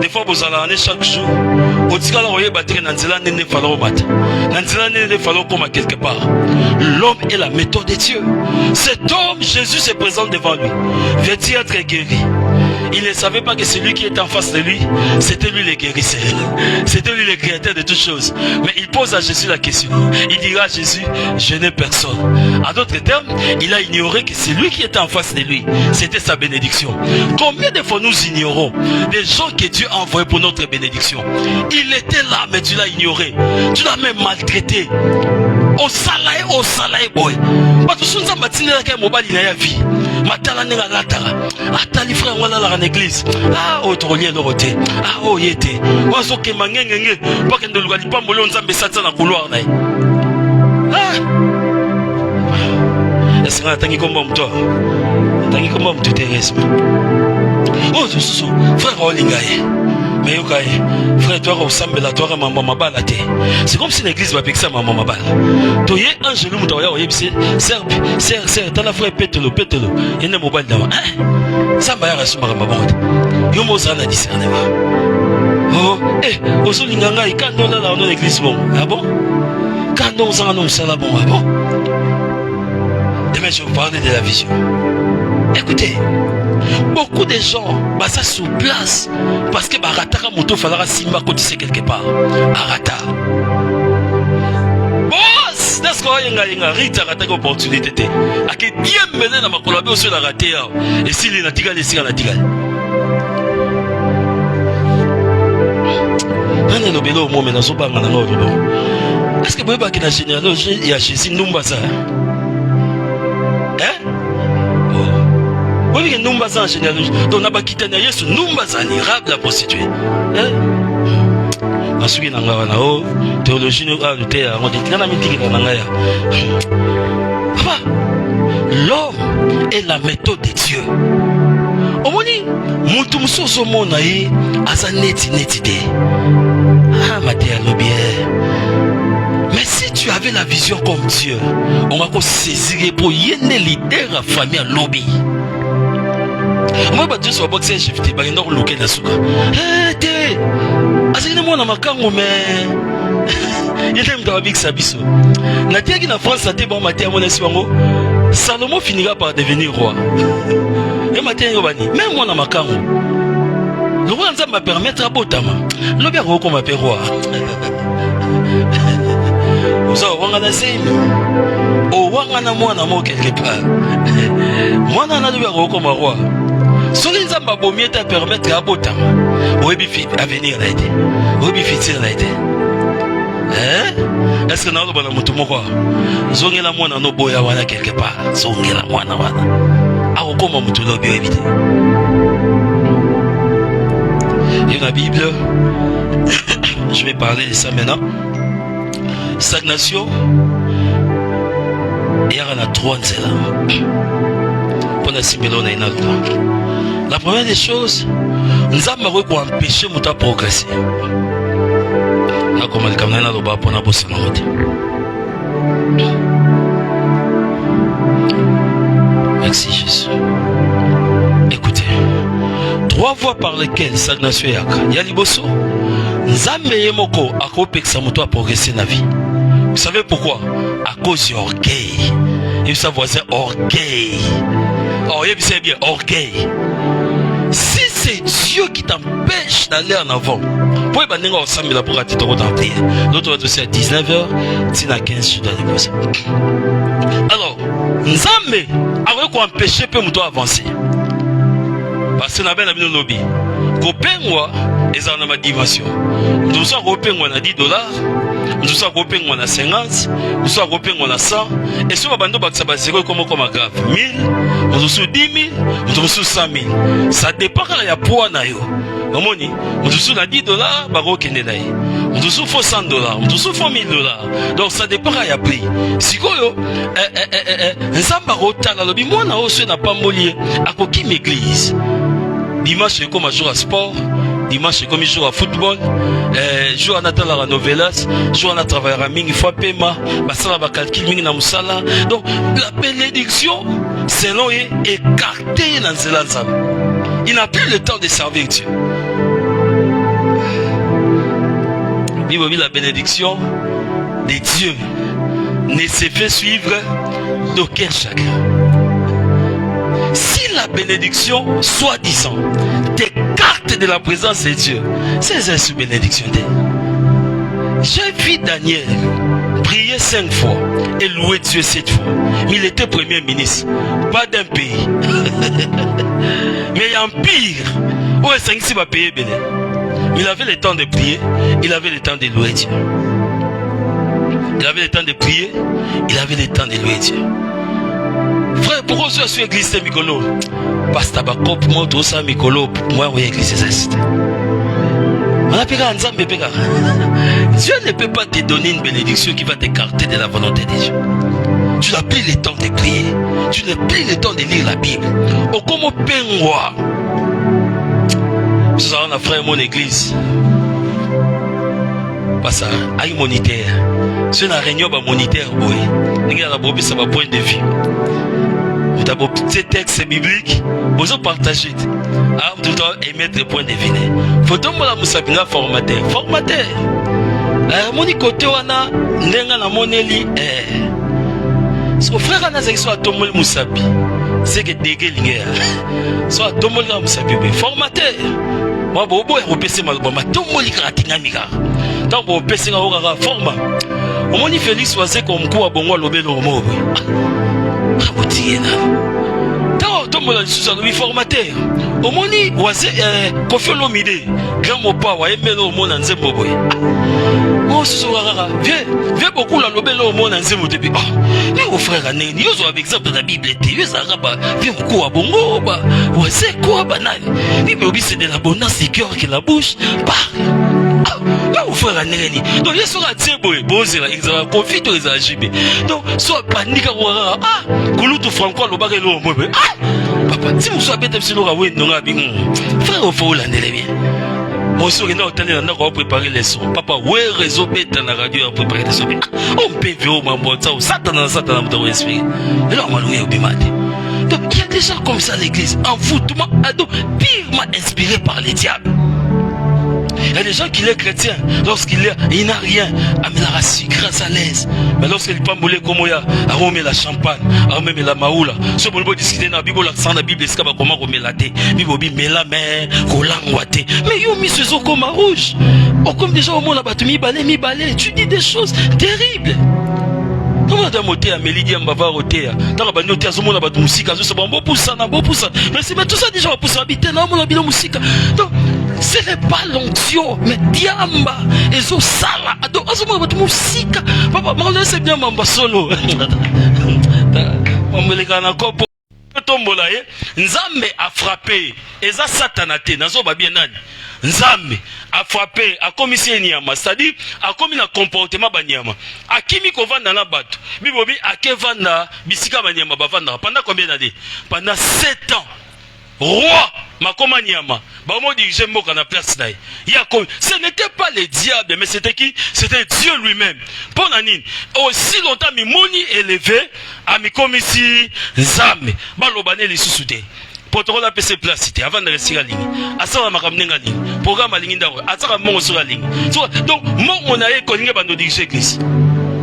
Des fois vous allez chaque jour. Quelque part. L'homme est la méthode de Dieu. Cet homme, Jésus se présente devant lui. Veut-il être guéri? Il ne savait pas que celui qui était en face de lui, c'était lui le guérisseur. C'était lui le créateur de toutes choses. Mais il pose à Jésus la question. Il dira à Jésus, je n'ai personne. En d'autres termes, il a ignoré que celui qui était en face de lui, c'était sa bénédiction. Combien de fois nous ignorons des gens que Dieu a envoyés pour notre bénédiction? Il était là, mais tu l'as ignoré. Tu l'as même maltraité. Au salaire boy. Parce que si on a dit que mobile il a vie. Matala nenga latara. Atali frère wala la en église. Ah o trolier loroté. Ah o yete. Wazo ke mangengenge. Pas que ndoluka lipa mbolo nzambe satana couloir na. Ah c'est un tangi comme toi. Tangi comme tu Thérèse. Oh, frère Olingaye. Mais frère, toi, ressemble à toi, maman, ma balle. C'est comme si l'église va piquer maman, ma balle. Tu es Angelo, tu es serbe, t'as la frère, pète-le. Il y a un mobile d'avant. Ça m'a l'air à ce moment. Il y a un mot à discerner. Oh, au Solinganga, quand on a dans l'église, bon. Ah bon? Quand on s'en annonce ça, bon, ah bon? Demain, je vais vous parler de la vision. Écoutez, beaucoup de gens, ça sous place parce que Baratara moto falara simba quand tu sais quelque part. Arata. Boss, that's quoi yenga rita rata ko opportunité. Ake bien mené na makolabe au sur la raté et si les natigal et si la natigal. Nani no belo mo mena so banga na no bon. Est-ce que vous voyez que la généalogie il y a Jésus numba ça? Oui, mais nous sommes en généalogie. Donc, nous sommes en la prostituée. Ensuite, nous avons théologie, nous avons papa, l'homme est la méthode de Dieu. Au moins, nous sommes au monde, mais si tu avais la vision comme Dieu, on va saisir pour y aller leader à famille à lobby. Moi, je suis boxer, je vais te dire, je vais te dire, Salomon finira par devenir roi. Et maintenant, même moi, le roi va permettre à Botama. Le bien roi qu'on m'appelle roi. Vous avez un quelque part. Moi, je suis un roi comme roi. Si vous avez un permettre à Botama, vous avez un avenir. Vous avez un avenir. Est-ce que nous avons un peu de temps? Zongela mwana no boya wana quelque part. Zongela mwana wana. Akokoma mutu lobi éviter. Et la Bible, je vais parler de ça maintenant. Stagnation. Il y a la troisième. Pour la simélone et la première des choses, nous avons empêché de progresser. Merci Jésus. Écoutez, 3 voies par lesquelles stagnation est accra. Il y a liboso. Nzambe yemoko akopeksa moto a progresser na vie. Vous savez pourquoi? À cause de l'orgueil. Et ça voisin orgueil. Oh, il sait bien orgueil. Si c'est Dieu qui t'empêche d'aller en avant, pour aller en ensemble pour rater ton temps prière. L'autre va aussi à 19h, c'est à 15 je dois déposer. Alors, Nzambe a empêché peu de avancer. Parce que nous avons un lobby. Kopengwa est dans ma dimension. Nous avons kopengwa na $10, nous avons kopengwa na 50, nous avons kopengwa na 100. Et si on va battre zéro comme grave, 1000, nous avons 10 000, nous avons 100 000. Ça dépend de la poids na yo. Nous avons $10, baro kende na ye. Nous avons $100, nous avons $1000. Donc ça dépend de la prix. Si quoi yo, nzamba rota la lobby, moi na osu na pas molier, à koki m'église. Dimanche c'est comme un jour à sport, dimanche c'est comme un jour à football, jour à Natal à novelas, jour à travailler à mingi fois paiement, basala ba calcul mingi na musala. Donc la bénédiction selon est écartée dans Zélanzam. Il n'a plus le temps de servir Dieu. La bénédiction de Dieu ne se fait suivre d'aucun chagrin. Si la bénédiction, soi-disant, t'écarte de la présence de Dieu, c'est une sous-bénédiction. J'ai vu Daniel prier 5 fois et louer Dieu 7 fois. Mais il était premier ministre, pas d'un pays. Mais il y a un pire. Où est-ce qu'il va payer Béné? Il avait le temps de prier, il avait le temps de louer Dieu. Il avait le temps de prier, il avait le temps de louer Dieu. Frère, pourquoi je suis église de Mikolo? Parce que Tabakop, moi, tout ça, Mikolo, moi, oui, église de Zest. Dieu ne peut pas te donner une bénédiction qui va t'écarter de la volonté de Dieu. Tu n'as plus le temps de prier, tu n'as plus le temps de lire la Bible. Au comme pengwa. Ça on a frère mon église. Pas ça, aïe moniteur. Si on a réunion ba moniteur boy. Ninga la bobi ça va point de vue. Vous avez petit texte biblique, vous en partagez. Ah, vous devez émettre le point de vue. Faut donc la musabinga formateur. Formateur. Mon côté wana ndenga na moneli son frère ana zeki so atomoli musabi. C'est que déguelinga. So atomoli na musabi be formateur. Moi bobo e repese malboma tomoli kratinga mika. Donc bo pese nga okaka forma. Omoni Félix waze ko mkuu wa bongo lobelo mobe. Abotiena. Tant tomola lisusa no formateur. Omoni waze Koffi Olomide grand mopa wa emelo omona nzembo boy. Oh sourara, viens beaucoup la lobelo omona nzembo tebi. Ah, ni au frère neni, yo zo avec exemple de la Bible te, yo zaraba, viens beaucoup wa bongo ba. Waze quoi banane. Ni obi c'est de l'abondance du cœur que la bouche parle. Ah, là au frère neni. Donc yo sera tebo e bozela, ils ont confit to les agib. Donc soit panika wa ah, kulutu franco lo bagelo mobe. Ah, papa, si vous soyez bête sur le rawe ndonga bi. Frère au faut la ndele bien. Moi aussi, on a préparé les sons. Papa, ouais, réseau bête dans la radio a préparé les sons. On peut voir mon bon ça, Satan, dans l'esprit. Et là, on va louer au bimade. Donc, il y a des gens comme ça à l'église, envoûtement, ado, pirement inspiré par les diables. Il y a des gens qui sont chrétiens, il n'a rien, mais la race, grâce à l'aise. Mais lorsqu'il peut mouler comme il y a, on met la champagne, on met la maoula. Ce qu'on peut discuter dans la Bible, la Bible, c'est comment on met la thé, Bible, met la mer, colangouate. Mais il y a mis ce comme rouge. Oh, comme déjà au monde là-bas, tu mi-balé, tu dis des choses terribles. Comment tu as monté à Mélidie, à Mbavaroté, tu as banni au théâtre, à la musique, c'est bon, beau poussa. Mais c'est tout ça déjà, pour s'habiter, non, mon habit de musique. Donc, ce n'est pas l'onction, mais diamba, et zo sala, ado, azuma bat musique. Papa, moi, c'est bien mamba solo. Maman, les gars, encore pour tombola, Nzambe a frappé, et ça satanate, nazo ba bien nani. Nzambe a frappé, a commis Nyama, c'est-à-dire a commis un comportement Banyama. A kimi ko vanda na bato. Bibobi a ke vanda bisika Banyama bavanda. Pendant combien d'années? Pendant 7 ans. Roi Makoma Nyama. Bamo dirige Moka na place là. Ce n'était pas les diables, mais c'était qui? C'était Dieu lui-même. Pour Nanine, aussi longtemps mi moni élevé, a mi commissi Nzambe. Balobane li susute. Protocole a PC place cité avant de rester à ligne. Asara makamnenga ligne. Programme à ligne d'abord. Asara mon sur la ligne. Donc mon on a école bando diriger l'église.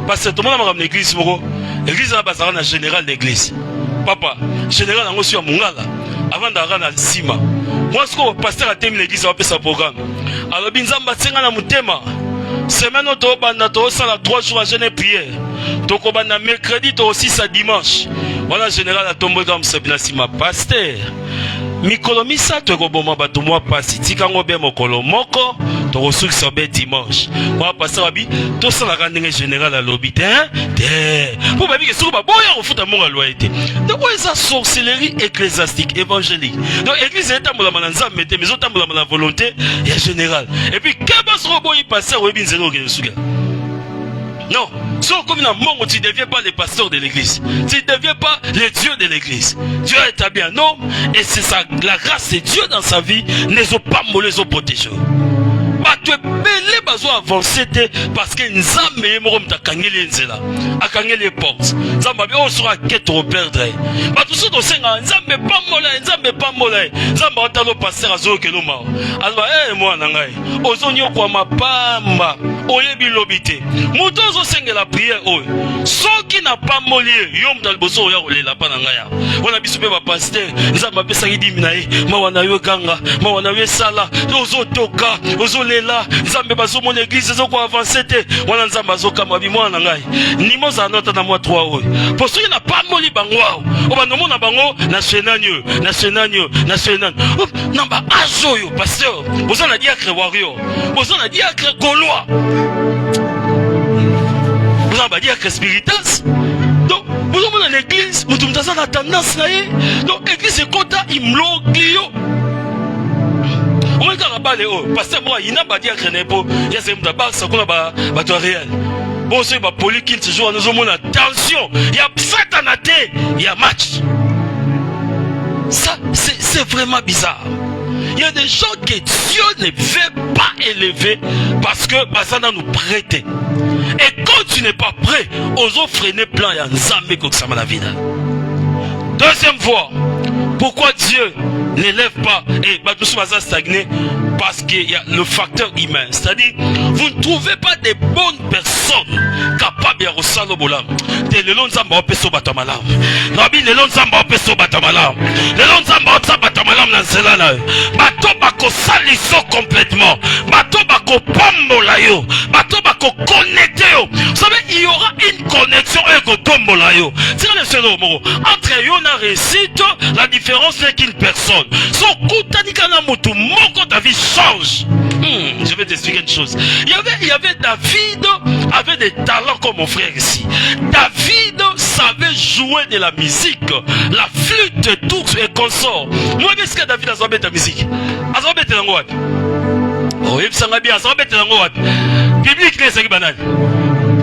Parce que tout le monde a ramené l'église moko. L'église a basara na général d'église. Papa, général a reçu à Mongala avant d'arriver à Sima. Moi ce que pasteur a terminé l'église a fait sa programme. Alors binzamba tsenga na mutema. Semaine auto banda to ça la 3 jours à jeûner prière. Toko banda mercredi to aussi ça dimanche. Voilà général a tombé comme Sabina Sima pasteur. Mikolo misato ekoboma bato mwa pasi tika ngobe mokolo moko to resuki sobe dimanche. Moi pasteur abi to sala kandenge général a lobby te. Pour babi que sur ba boya refuta monga loyauté. Donc ça sorcellerie ecclésiastique évangélique. Donc église est tambola mananza mette mais otambola la volonté ya général. Et puis keba soro boyi pasteur webi nzelo ke suka. Non, sauf comme un monde, tu ne deviens pas le pasteur de l'église. Tu ne deviens pas le Dieu de l'église. Dieu a établi un homme et c'est ça, la grâce de Dieu dans sa vie, ne ont pas molé, les ont protégés. Tu es belé, bazo avancé parce que Nzambe est mort, tu as gagné les nzela, a gagné les portes. Nzambe on sera quête au perdre. Tu sais que Nzambe pas molé, Nzambe pas molé. Nzambe a talo passer à zo que nous mort. Alors, moi nangai, ozonyo kwa mapamba. Oye bilobité. Mouton zo senge la prière oye. So qui n'a pas molé, yom dans le bosso oya ole la panangaya. On a bisoupe ba pasteur. Nzambe pesa ngidi minae. Mawana yo kanga, mawana yo sala. Ozo toka, ozo lela. Nzambe bazo mon église zo ko avancer te. Wana nzambe zo kama bi mwana ngai. Nimo za nota na moi 3 oye. Pour ceux qui n'a pas molé bango. O ba nomo na bango na senanyo, na senanyo, na senan. Namba azoyo pasteur. Bozo na diacre warrior. Bozo na diacre gaulois. Vous en dire que spiritas. Donc, vous avez l'église, vous avez la tendance là. Donc, l'église c'est comme ça, il m'l'oglio. On va dire à Baléo, parce que moi, il n'a pas dit à Crénepo, il y a ces moutabars, ça qu'on a pas réel. Bon, c'est ma polykin ce jour, nous avons attention. Il y a Satanate, il y a match. Ça, c'est vraiment bizarre. Il y a des gens que Dieu ne veut pas élever parce que Basana nous prêtait. Et quand tu n'es pas prêt, ose freiner plan et en zamé comme ça la vie. Deuxième fois, pourquoi Dieu n'élève pas et Batoussou va stagner? Parce qu'il y a le facteur humain. C'est-à-dire, vous ne trouvez pas des bonnes personnes capables de ressentir le bolam. Des lelons zamba peso batamalam. Nabi lelons zamba peso batamalam. Lelons zamba batamalam dans cela là. Bato bako saliso complètement. Bato bako pambola yo. Bato bako connecté yo. Vous savez, il y aura une connexion avec tombola yo. C'est le seul mot. Entre yo na réussite, la différence n'est qu'une personne. So kutanikana mutu moko ta vie change. Je vais t'expliquer une chose. Il y avait David avait des talents comme mon frère ici. David savait jouer de la musique, la flûte, tout et consort. Moi, qu'est-ce que David a joué de la musique? A joué de la musique. Oh, il s'en a bien, a joué de la musique. Biblique, n'est-ce pas banal?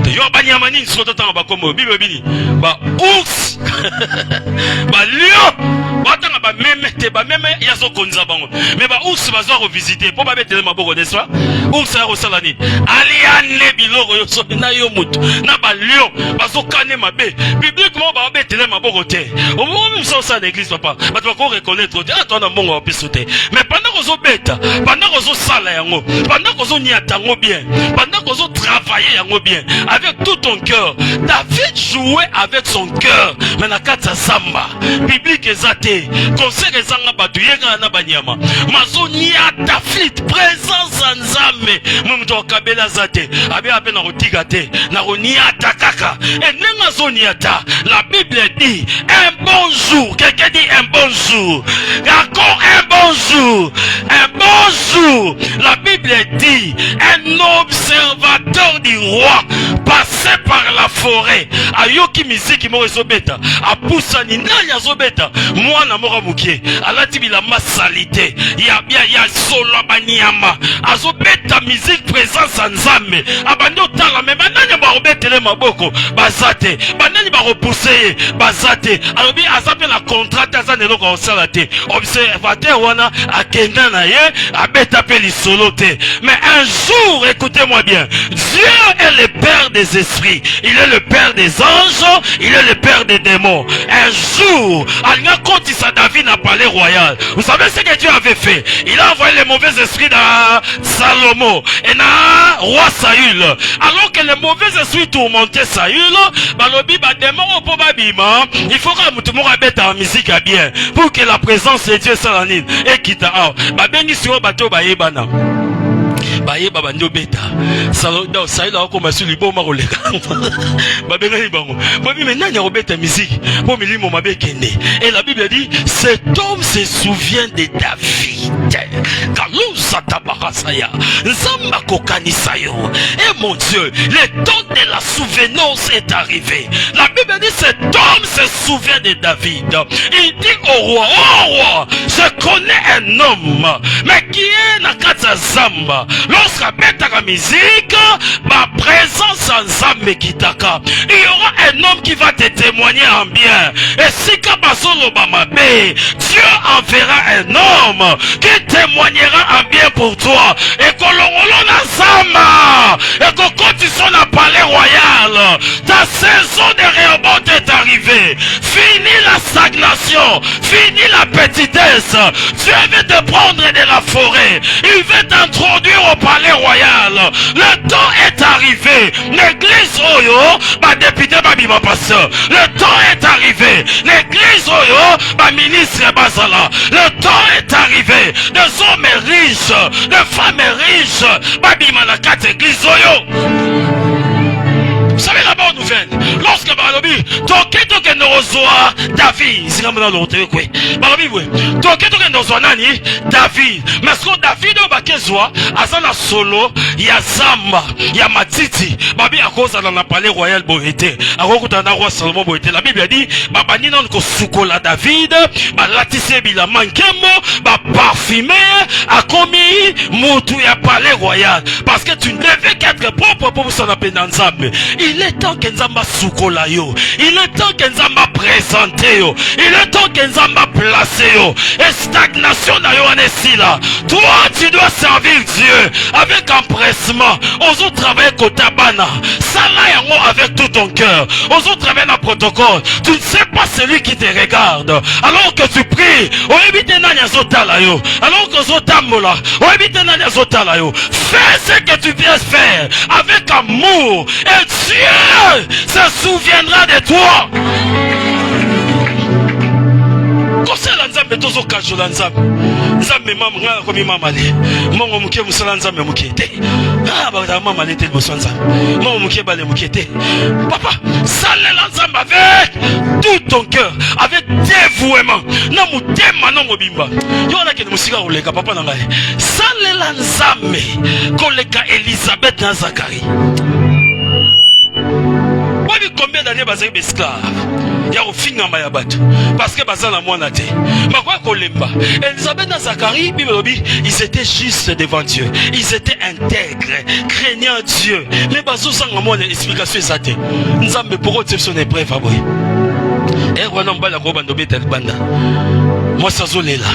Yo banyamani sur temps ba comme bible bini ba ours ba lion ba tanga ba meme ya zo konza bango mais ba ours ba zo revisiter pour ba betele maboko n'est-ce pas ours ya rosala ni aliane biloko yo so na yo mutu na ba lion ba zo kane mabe bibliquement ba betele maboko te au moment où ça ça l'église papa ba tu vas reconnaître ah toi na mbongo ba sauter mais pendant que zo beta pendant que zo sala yango pendant que zo niata ngo bien pendant que zo travailler yango bien avec tout ton cœur. David jouait avec son cœur. Mais na kata samba, biblique ezate, conseil ezanga batuyega na banyama. Mazoni ata flit présence nzambe. Mumto kabela zate, abe abe na rotigate, na roni ata kaka. Et nenga zoni ata, la Bible dit un bon jour. Quelqu'un dit un bon jour. Encore un bon jour. Un bon jour. La Bible dit un observateur du roi passé par la forêt ayoki misiki mo ezobeta apusani nani azobeta mwana moko mukie alati bilamba salite ya bien ya solo banyama azobeta musique présence nzambe abandi otala me banani barobetele maboko bazate banani baropousse bazate alobi azape la contrat azane eloko osala te observateur wana akenda na ye abeta pe lisolo te mais un jour écoutez-moi bien Dieu est le père des esprits, il est le père des anges, il est le père des démons. Un jour, Alga Kotisa David n'a palais royal. Vous savez ce que Dieu avait fait? Il a envoyé les mauvais esprits dans Salomon et dans roi Saül. Alors que les mauvais esprits tourmentaient Saül, balobi ba démon au babima, il faut que tout le monde mette en musique à bien pour que la présence de Dieu soit en ligne. Et quitte à ba bengi sur bateau ba yebana. Baye babando beta saloda saïla akoma sur liboma koleka babenga libango bobi menanya robeta musique pour milimo mabe kende et la Bible dit cet homme se souvient de David kalusa tabarasaya nzamba kokanisa yo et mon Dieu le temps de la souvenance est arrivé. La Bible dit cet homme se souvient de David. Il dit au roi, oh roi, je connais un homme mais qui est na kata zamba. Lorsqu'à la musique, ma présence en Zambé kitaka, il y aura un homme qui va te témoigner en bien. Et si Kabasolo Bamabé, Dieu enverra un homme qui témoignera en bien pour toi. Et Kolongolo Nazama, et quand tu son à palais royal, ta saison de Réhoboth est arrivée. Fini la stagnation, fini la petitesse. Dieu veut te prendre de la forêt. Il veut t'introduire au palais royal. Le temps est arrivé. L'église Oyo, ma député, ma pasteur. Le temps est arrivé. L'église Oyo, ma ministre Basala. Le temps est arrivé. Des hommes riches, des femmes riches, ma bimanakat église Oyo. Vous savez la bonne nouvelle, lorsque Balobi, toke kozwa David singamona lote kwe balobi bwe toke ndozwa nani David mais ko David obakezwa azana solo ya zamba ya matiti babi akoza na palais royal boete akokuta na roi Salomon boete la Bible dit babani non ko sukola David balatise bilama nkemo ba parfumer akomi mutu ya palais royal parce que tu ne devais qu'être propre pour ça na penanzambe. Il est temps que Nzamba sukola yo, il est temps que Nzamba présente yo, il est temps que Nzamba place yo. Et stagnation na yo anesi là. Toi tu dois servir Dieu avec empressement. Aux autres travailler kotabana, sala yango avec tout ton cœur. Aux autres travailler dans protocole. Tu ne sais pas celui qui te regarde. Alors que tu pries, on évite nanya zotala yo. Alors que zotamola, on évite nanya zotala yo. Fais ce que tu viens faire avec amour et Dieu se souviendra de toi. Kosela nzambe tozo kajola nzambe. Nzambe mama ngala komi mama le. Mongo muke musala nzambe muke te. Ah ba mama le te boso nzambe. Mongo muke bale muke te. Papa, salela nzambe avec tout ton cœur, avec dévouement. Na mutema na ngobimba. Yo na ke musika oleka papa na ngai. Salela nzambe koleka Elisabeth na Zacharie. Combien d'années bazali esclave ya ofingama ya bato parce que bazala mwana te makwa kolemba Elisabeth na Zacharie bibelobi ils étaient justes devant Dieu, ils étaient intègres, craignant Dieu, mais bazo sanga mwana explication ezate nzambe pour ôter son épreuve aboy et wana mbala ko bando betel banda moi ça zolela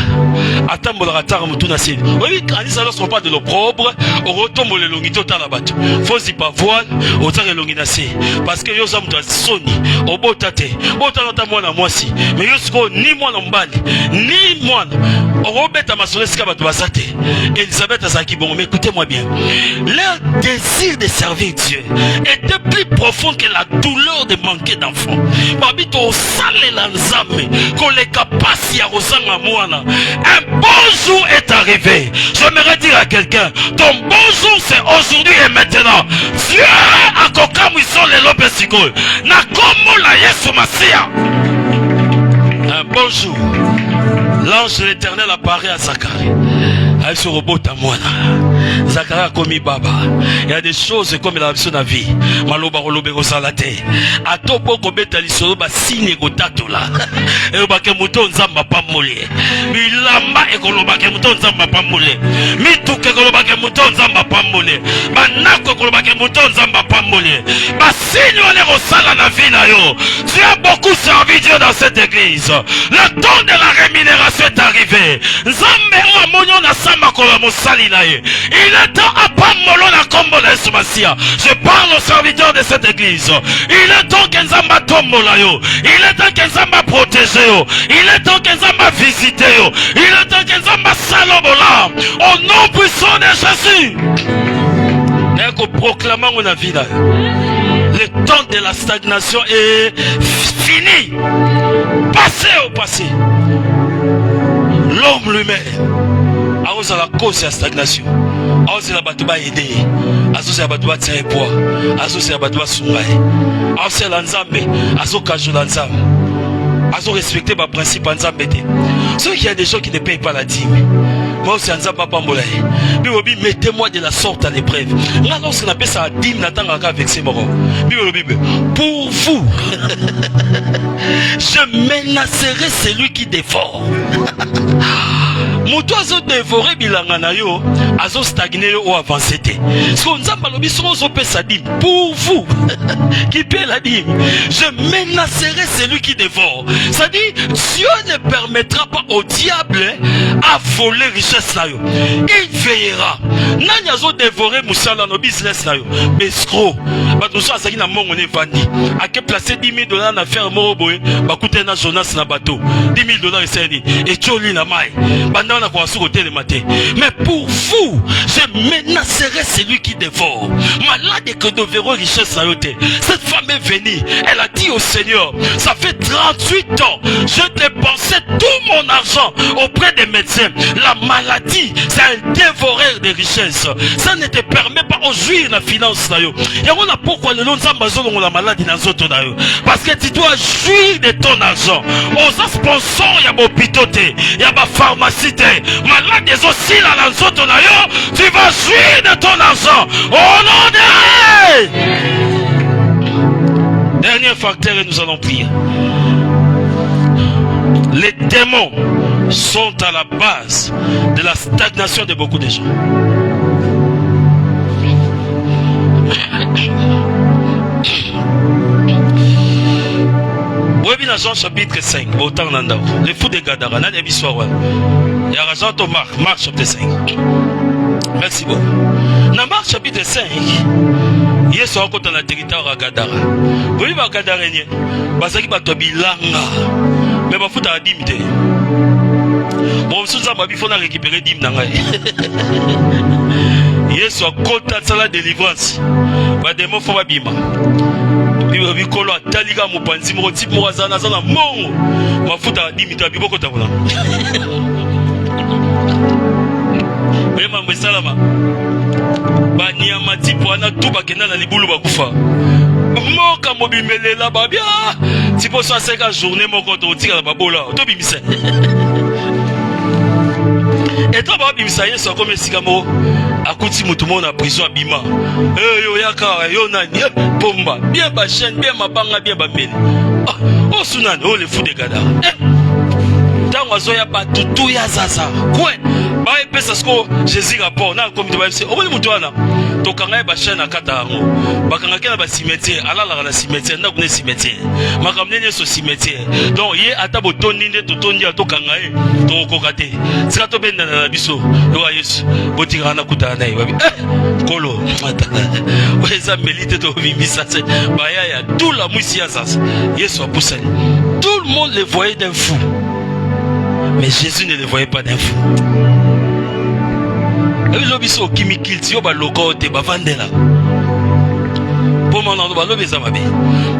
atambola ratara mutuna sel oui quand ils ne sont pas de l'opprobre au retombe le longito ta la bato faut y pas voile au tare longina se parce que yo za mutu soni obotate botana ta mwana mwasi mais yo siko ni mwana mbali ni mwana obeta masolesika bato basate. Elisabeth azaki bon, mais écoutez-moi bien, leur désir de servir Dieu était plus profond que la douleur de manquer d'enfants. Babito sale la nzame koleka pasi ya rosanga mwana. Un bon jour est arrivé. J'aimerais dire à quelqu'un, ton bon jour c'est aujourd'hui et maintenant. Dieu a kokamwiso lelo pesiko na komo la Yesu Masia. Un bon jour, l'ange de l'Éternel apparaît à Zacharie. Elle se rebote à moi. Zacharie a commis baba. Il y a des choses comme la vie de la vie. Maloba rolobe rosalate. A topo kobeta lisolo ba signe gotato la. E obake muto nzamba pamole. Milamba ekolobake muto nzamba pamole. Mituke ekolobake muto nzamba pamole. Banako ekolobake muto nzamba pamole. Ba signe on est rosala na vie na yo. Tu as beaucoup servi Dieu dans cette église. Le temps de la rémunération est arrivé. Nzambe o amonyo na samba kola mosali na ye. Il est temps à pamolo na kombo na Yesu Masia. Je parle aux serviteurs de cette église. Il est temps que Nzamba tombola yo. Il est temps que Nzamba protège yo. Il est temps que Nzamba visite yo. Il est temps que Nzamba salobola. Au nom puissant de Jésus. Et qu'on proclame mon vie là. Le temps de la stagnation est fini. Passez au passé. L'homme lui-même a osé la cause de la stagnation. A osé la batouba aider. A osé la batouba tirer poids. A osé la batouba soumay. A osé la nzambe. A osé kajo la nzambe. A osé respecter ma principe en nzambe. Ceux qui y a des gens qui ne payent pas la dîme. Moi aussi, Nzamba Pambola. Bibi, mettez-moi de la sorte à l'épreuve. Là, lorsqu'on appelle ça la dîme, n'attend avec ses moraux. Bibi, pour vous, je menacerai celui qui dévore. Moto azo dévorer bilanga na yo, azo stagner ou avancer te. So nzamba lobi so pesa dîme pour vous qui paie la dîme. Je menacerai celui qui dévore. Ça dit Dieu ne permettra pas au diable à voler richesse na yo. Il veillera. Nani azo dévorer musala no business na yo. Escroc. Ba to so asaki na mongo ne vandi. A que placer $10,000 na faire moro boy, ba coûter na Jonas na bateau. $10,000 et c'est dit. Et Choli na mai. Pendant Mais pour vous, je menacerai celui qui dévore. Malade que de verrou richesse à yoté. Cette femme est venue, elle a dit au Seigneur, ça fait 38 ans, je dépensais tout mon argent auprès des médecins. La maladie, c'est un dévoreur de richesses. Ça ne te permet pas de jouir la finance. Et on a pourquoi le nom de la maladie dans autres. Parce que tu dois jouir de ton argent. On a sponsor, il y a hôpital, il y a pharmacie. Malade des aussi là dans autres. Tu vas jouir de ton argent. Au nom de... Dernier facteur et nous allons prier. Les démons sont à la base de la stagnation de beaucoup de gens. Oui, dans Jean chapitre 5, les fous de Gadara, il y a Jean Thomas, Marc chapitre 5. Merci beaucoup. Dans Marc chapitre 5, il y a sur le territoire de Gadara. Vous voyez, Gadara, il y a bilanga. Mais il faut que tu aies bon, si il faut récupérer 10 000. Il y a sur le côté de la délivrance. Il y a des mots qui sont bima. Il y a des mots qui sont bima. Il y a des mots qui sont bima. Il salama banyama tipo ana tuba kenda na libulu bakufa moka mobimelela babia tipo so aseka journée moko to tika na babola to bimisa et toi ba bimisa yeso comme sikamo akuti mutu mo na prison abima yo yaka yo nani bomba bien ba chaîne bien mabanga bien ba meli oh sunani oh le fou de Gadara tango azoya batutu ya zaza kwe ba epesa sko Jésus rapport na komite ba epesa obali mutu wana to kanga ba chaîne akata ngo bakanga kena ba cimetière alala na cimetière na kuna cimetière makamnene so cimetière donc ye ata botondi nde to tondi to kanga e to kokate sika to benda na biso yo Yesu botika na kuta na babi kolo weza melite to bimbisa ba ya tout la musi ya sasa Yesu apusani tout le monde le voyait d'un fou. Mais Jésus ne le voyait pas d'un fou. Ils ont dit que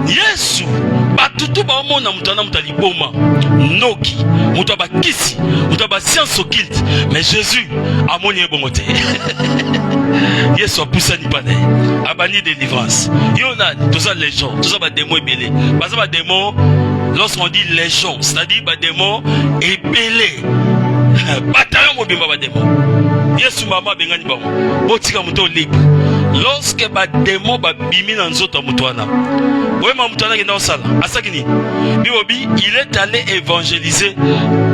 Yesu batutu ba mona mutana mutali boma noki mutaba kisi mutaba science occulte mais Jésus a moni bongote Yesu poussa ni pas abani délivrance yona tous ça les gens tous ça ba démon belé parce que ba démon lorsqu'on dit les gens c'est-à-dire ba démon ébélé bataillon mobimba ba démon Yesu mama bengani ba botika muto libre lorsque ba démon ba bimi na nzoto mutwana oyema mutwana ki na osala asakini bibobi il est allé évangéliser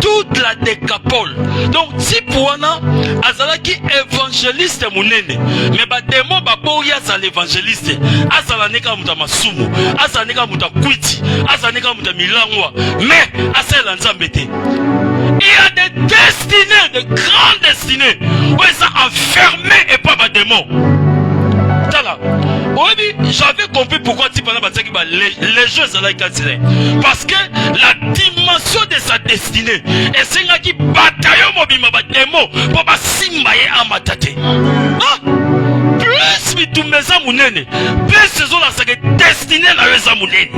toute la décapole donc si pouana azalaki évangéliste munene mais ba démon ba boya za l'évangéliste azala neka muta masumu azala neka muta kwiti azala neka muta milangwa mais asala nzambe te. Il y a des destinées, de grandes destinées où ils sont enfermés et pas des démons. J'avais compris pourquoi tu parles les jeux parce que la dimension de sa destinée et c'est là qui bataille mobima ba démon pour pas simbaye amatate. Plus bitumeza munene, plus ces gens là c'est destiné na weza munene.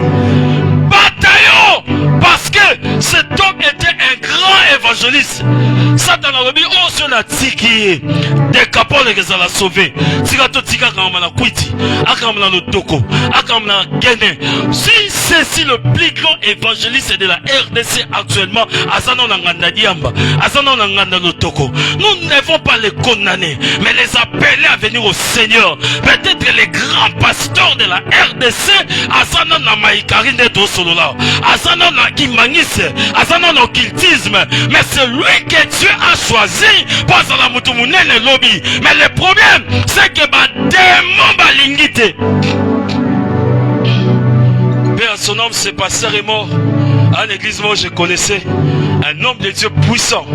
Bataillon parce que cet homme était un grand évangéliste. Satan a remis au sur la tiki des capoles que ça l'a sauvé. Tikato tika kamana kwiti, akamana no toko, akamana gene. Si c'est le plus grand évangéliste de la RDC actuellement, Asano Nanganda Diamba, Asano Nanganda no toko. Nous ne devons pas les condamner, mais les appeler à venir au Seigneur. Peut-être les grands pasteurs de la RDC, Asano Namaïkari de Tosolola, Asano Nakimangis, Asano Nokiltisme, mais c'est lui que Dieu a choisi pour la Moutoumounen et lobby. Mais le problème, c'est que bah démon balingité. Père, son homme, c'est pasteur est mort. À l'église, moi, je connaissais un homme de Dieu puissant.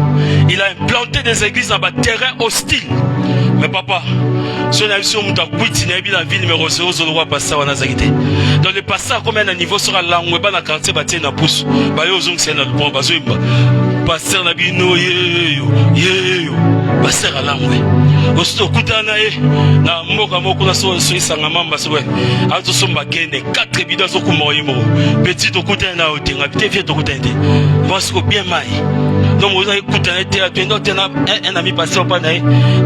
Il a implanté des églises dans un terrain hostile. Mais papa, si on a vu sur mon tapis, il y a la ville numéro 0, on doit passer à Nazarité. Dans le passage, combien de niveaux sera là, on va dans le quartier, on va pousse. On va aller aux ongles, c'est un bon, pasteur na bino yeyo pasteur alangwe osto kutana ye na mboka moko na so isanga mamba so azo somba kende 4 bidons so kumoyimo petit to kutana na otenga te to kutana parce que bien mai donc vous avez kutana te atendo tena un ami pasteur pa na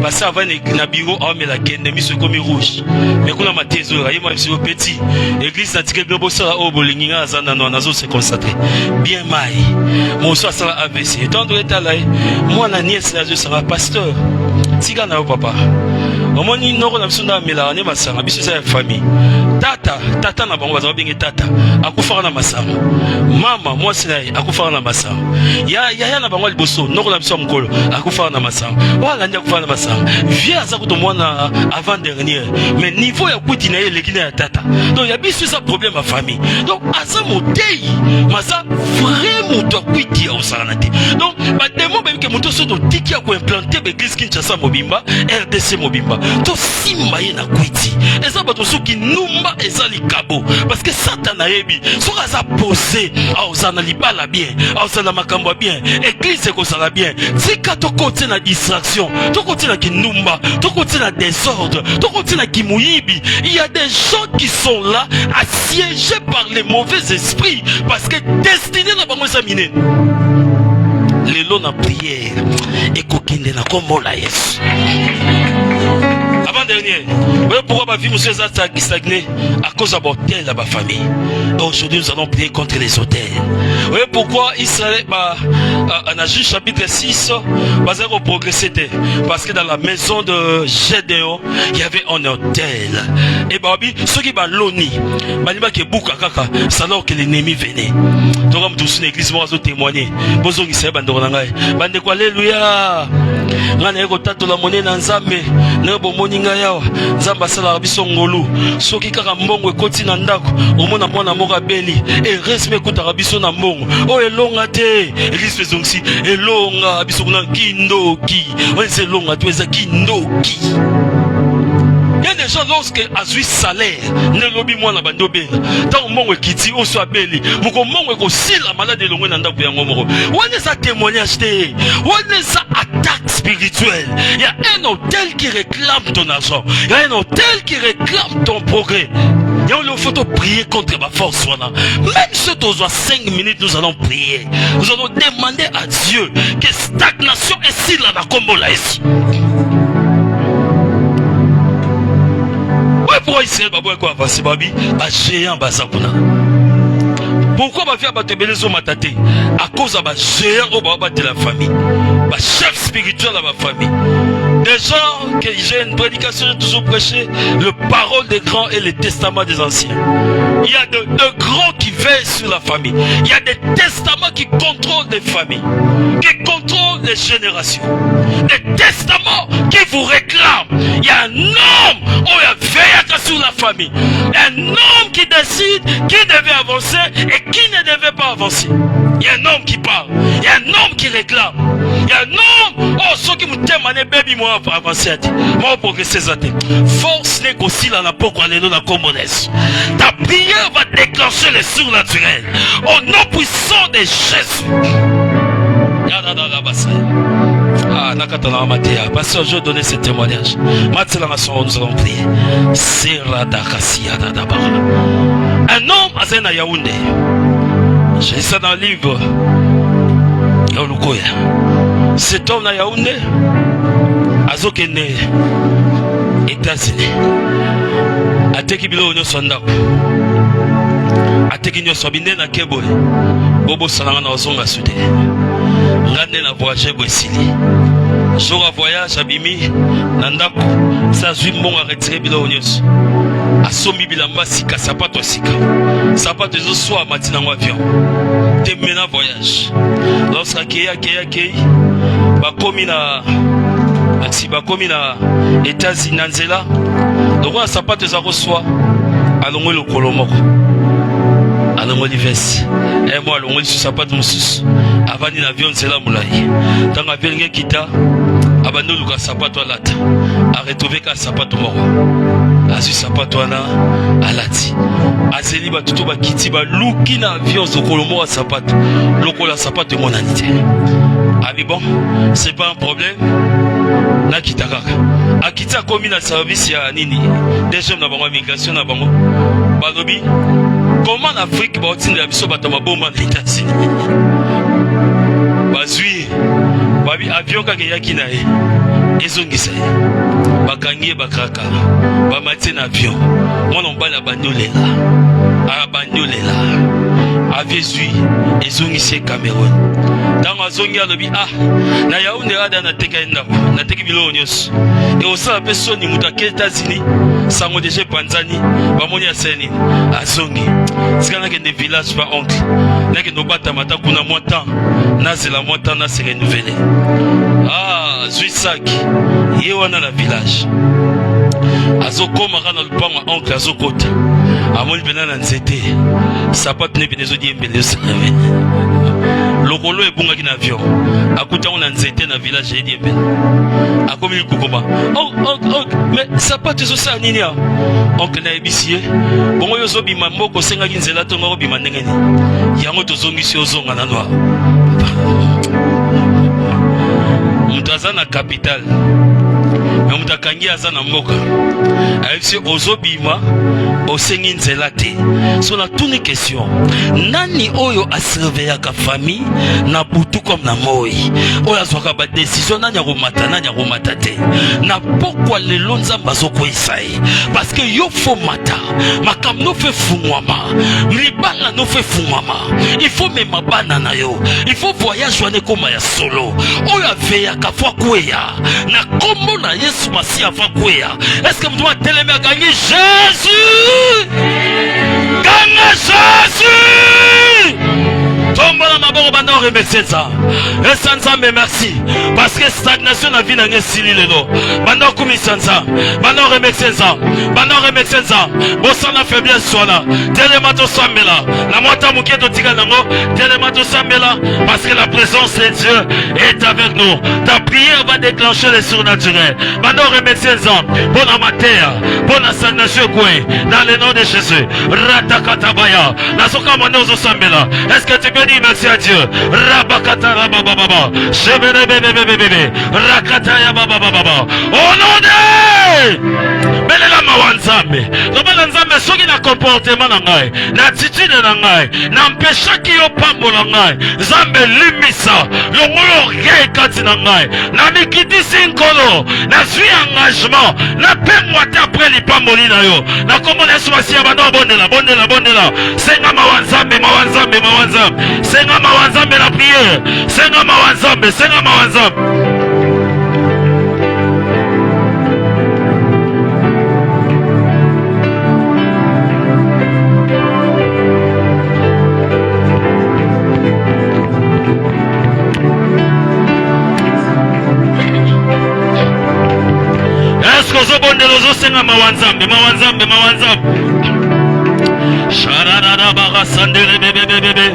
pasteur va na bureau a la kende mi se comme rouge mais kuna matezo ya moi sur petit église na tike globo sala o bolinga azana no nazo se concentrer bien mai mon so sala ABC donc doit être là moi na nièce là je sera pasteur tika na papa omoni noko na bisunda mela ne masanga biso sa famille tata na bango baza bingi tata akufaka na masanga mama moi sinai akufaka na masanga ya na bango liboso noko na biso mkolo akufaka na masanga wala ndia akufaka na masanga vieux aza kuto mwana avant dernier mais niveau ya kuti na ye lekina ya tata donc ya biso ça problème à famille donc aza motei masa vraiment to kuti au salanate donc ba demo ba ke moto so to tiki ya ko implanter be église Kinshasa mobimba RDC mobimba to simba ye na kuti eza bato soki numba eza likabo parce que Satan a yebi soki aza posé aozana libala bien aozana makambo bien église ekozala bien tika tokoti na distraction tokoti na kinumba tokoti na désordre tokoti na kimuyibi. Il y a des gens qui sont là assiégés par les mauvais esprits parce que destinés na bango examiner lelo na prière et kokinde na kombo la Yesu. Avant dernier, voilà pourquoi ma vie monsieur a stagné à cause de l'hôtel de ma famille. Aujourd'hui nous allons prier contre les hôtels. Voilà pourquoi Israël en Agis chapitre 6 va progresser parce que dans la maison de Gédéon il y avait un hôtel. Et babi ceux qui va l'oni, balima qui bouka kaka, c'est alors que l'ennemi venait. Donc comme tous l'église moi zo témoigner. Bozo qui sait bande ngai. Bande quoi alléluia. Ngana yeko tato la monnaie na nzambe. Na bomoni ngai yawa. Nzamba sala biso ngolu. Soki kaka mbongo ekoti na ndako. Omona mwana moka beli. Et resme kutaka biso na mbongo. O elonga te. Église faisongsi elonga biso kuna kindoki. On se longa tu eza kindoki. Il y a des gens lorsque azui salaire ne lobi moi na bando bela tant mongo kiti o so abeli moko mongo ko sila malade longwe na ndako ya ngomoro wana ça témoignage te wana ça attaque spirituelle. Il y a un hôtel qui réclame ton argent, il y a un hôtel qui réclame ton progrès. Il y a une photo prier contre ma force. Même si tu as 5 minutes, nous allons prier. Nous allons demander à Dieu que stagnation est si là dans combo là ici. Pourquoi Israël va voir quoi passer babi à géant bazakuna. Pourquoi ma vie a battu belezo matate à cause de ma géant au baba de la famille, ma chef spirituel de ma famille. Des gens que j'ai une prédication, j'ai toujours prêché le parole des grands et le testament des anciens. Il y a de grands qui veillent sur la famille. Il y a des testaments qui contrôlent les familles, qui contrôlent les générations. Des testaments qui vous réclament. Il y a un homme qui veille sur la famille. Un homme qui décide qui devait avancer et qui ne devait pas avancer. Il y a un homme qui parle. Il y a un homme qui réclame. Il y a un homme, ceux qui me témoignent, baby, moi, avancer à dire. Moi, progresser à dire. Force négocie la peau qu'on est dans la commonesse. Ta prière va déclencher les surnaturels. Au nom puissant de Jésus. Ah, Nakatana Matea. Pasteur, je vais donner ce témoignage. Maintenant, nous allons prier. Un homme à Zena Yaoundé. J'ai ça dans le livre. Cet homme à Yaoundé, Azokene, États-Unis, Ateki Bilo Nyosonda, Ateki Nyosobine na Keboy, Bobo Salanga na Ozonga Soudé, Ngane na voyage Bwesili, jour à voyage Abimi, Nandako, ça zui mon à retirer Bilo Nyos, Asomi Bilamba Sika, Sapato Sika, Sapato Zosoa Matina avion. Mena voyage lorsque Kei bakomi na États-Unis nzela donc on sapato za reçoit alongo le kolomoko alongo livesi et moi alongo sur sapato mususu avani na avion nzela mulai tanga avion kita abando luka sapato alata a retrouver ka sapato moko azu sapato ana alati azeli ba tutu ba kiti ba luki na avion zo kolomoko sapato lokola sapato monanité Ah mais bon, c'est pas un problème. Nakita kaka. Akita komi na service ya nini? Déjà na bango migration na bango. Balobi, comment l'Afrique va otindela biso bato mabomba na États-Unis? Bazui, babi avion kaka yaki na ye. Ezongisa ye. Bakangi bakaka. Bamatie na avion. Mwana mbala bandolela. Abandolela. Aviezui ezongisi Cameroun. Tango azongi alobi na Yaoundé ada na teka ndako na teki bilo nyos et osala peso ni muta ke États-Unis sango déjà panzani bamoni ya seni azongi sikana ke de village pa oncle na ke no bata mata kuna motan na zela motan na se renouveler Zuisaki ye wana na village azokoma kana lupango oncle azokota amoni pena na nzete sapato ne benezo di mbele osave lokolo ebungaki na avion akutango na nzete na village edi embele akomi kokoma mais sapato ezosala nini ya oncle na ebisi ye bongo yo ozobima moko osengaki nzela tonga obima ndenge nini yango tozongisi ozonga na noir moto aza na capitale mais moto akangi aza na mboka ayebisi ozobima osengi nzela te so na tuni question nani oyo asurveillaka famille na butu comme na moi oyo azwaka ba décision nani akomata te na pokwa lelo nzambe azokweyisa ye parce que yo fo mata makambo no fe fungwama libanga no fe fungwama il faut mema bana na yo il faut voyage wane koma ya solo oyo aveyaka fo akweya na kombo na Yesu Masiya fo akweya est-ce que mtu atelemi akangi Jésus Ganga Jésus Tombola maboko banda remercier ça. Nzambe merci parce que stagnation na vie na ngesili lelo. Banda kumi sanza. Banda remercier ça. Banda remercier ça. Bosana faiblesse soit Telemato sambela. La moitié muketo tika nango. Telemato sambela parce que la présence de Dieu est avec nous. Ta prière va déclencher le surnaturel. Banda remercier ça. Bona mater. Bona stagnation kwe. Dans le nom de Jésus. Ratakatabaya. Nasoka manozo sambela. Est-ce que tu peux dire merci à Dieu? Rabakata rabababa. Shebelebebebebebe. Rakataya babababa. Au nom de Belela mawanzambe. Lobala nzambe soki na comportement na ngai, na attitude na ngai, na mpeshaki yo pambola ngai. Nzambe limisa. Longolo rien kati na ngai. Na mikitisi nkolo. Na suis engagement. Na pemwa te après li pamboli na yo. Na komona Yesu Masiya bando bondela. Senga mawanzambe. Senga mawanzambe la prière. Senga mawanzambe. Est-ce que vous avez senga mawanzambe. Sharada baga sandele bebe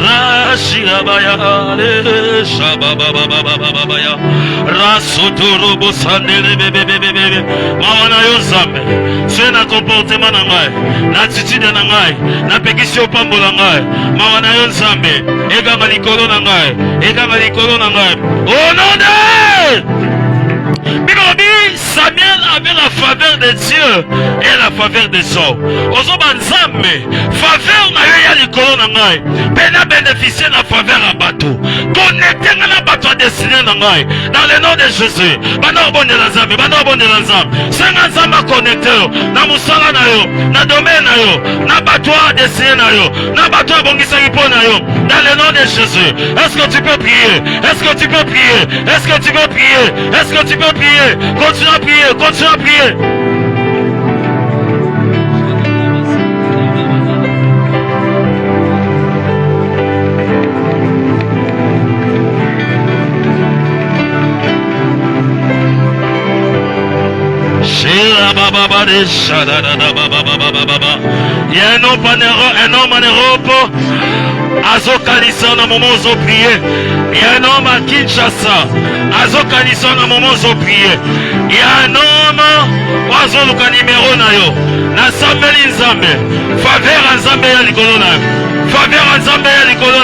Rashira baya le shababa ya Rasuturu bo sandele bebe Mawana yo zambe Swe na comportement na ngai na attitude na ngai na pekisio pambola ngai Mawana yo zambe Ega likolo na ngai Oh non de Samuel avait la faveur de Dieu et la faveur des hommes. Ozoba nzambe, faveur na yo ya likolo na ngai. Pena bénéficier la faveur à bateau. Connecter na bateau destiné na ngai. Dans le nom de Jésus. Bana bonne la nzambe. Senga nzamba connecteur na musala na yo, na domaine na yo, na bateau destiné na yo, na bateau bongisa ipo na yo. Dans le nom de Jésus. Est-ce que tu peux prier? Continue à prier. Il y a un homme en Europe. Azokalisa na moment où prier. Il y a un homme à Kinshasa. Azokalisa na moment où prier. Il y a un homme Azoluka numéro na yo. Na sambeli nzambe. Faveur nzambe ya likolo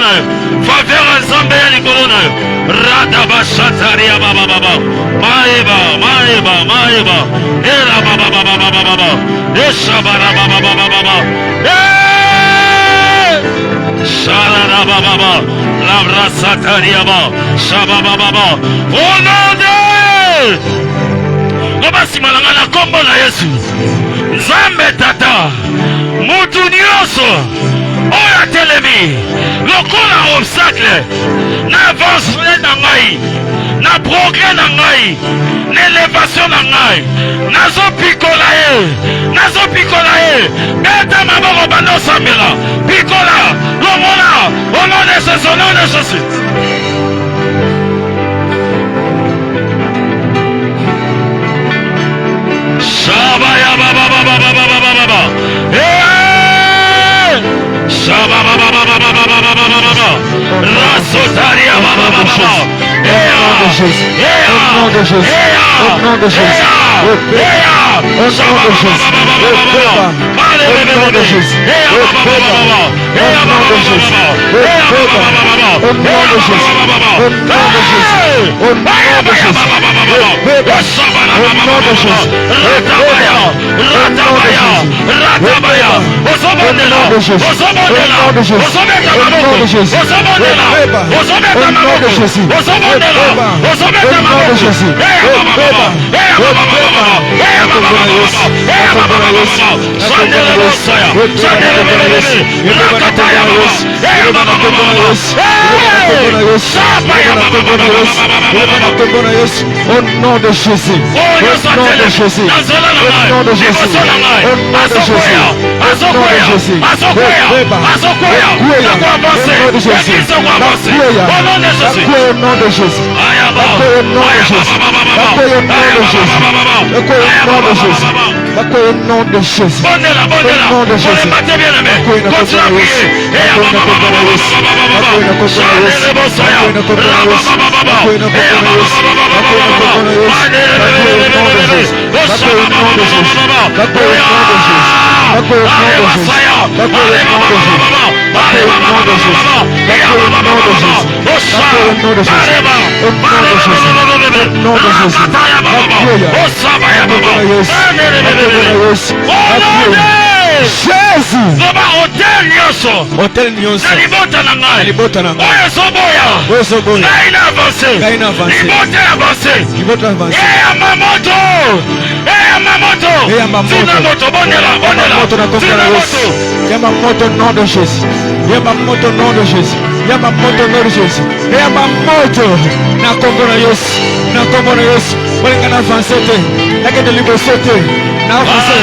na. na yo. Faveur ya Nzambe ya likolo na yo. Radaba shataria baba baba. Maeba, maeba, maeba. Era baba baba baba baba. Eshabara baba baba baba. Sharara baba baba. Labra sataria baba. Shababa baba. Au nom de Obasi malanga na kombo na Yesu. Nzambe tata. Mutu nyonso. Oya telemi. Lokola obstacle. Na avancement na ngai. Na progrès na ngai. Na élévation na ngai. Nazo pikola ye. Nazo pikola ye. Beta maboko bando sambela. Pikola. Lomona. Au nom de Jésus. Au nom de Jésus. Shabaya baba baba baba baba baba. Eh! Shababa baba baba baba baba baba. Rasotaria baba baba baba. Au nom de Jésus. Au nom de Jésus. Au nom de Jésus. Au nom de Jésus. Au nom de Jésus. Au nom de Jésus. Au nom de Jésus. Au nom de Jésus. Au nom de Jésus. Au nom de Jésus. Ratabaya, ratabaya, ratabaya. Osomondela, osomondela, osometa mamoko, osomondela, osometa mamoko, osomondela, osometa mamoko. Au nom de Jésus. Au nom de Jésus. Au nom de Jésus. Au nom de Jésus. Au nom de Jésus. Jésus. Hôtel Nyonso. Libota na ngai. Oyo soboya. Ngai na avancé. Libota avancé. Eya mamoto. Eya mamoto. Sina moto bonela. Sina moto. Yama moto nom de Jésus. Yama moto nom de Jésus. Yama moto nom de Jésus. Yama moto. Na kombo na Yesu. Na kombo na Yesu. Bolinga na avancé te. Yake de liboso te. Na avancé.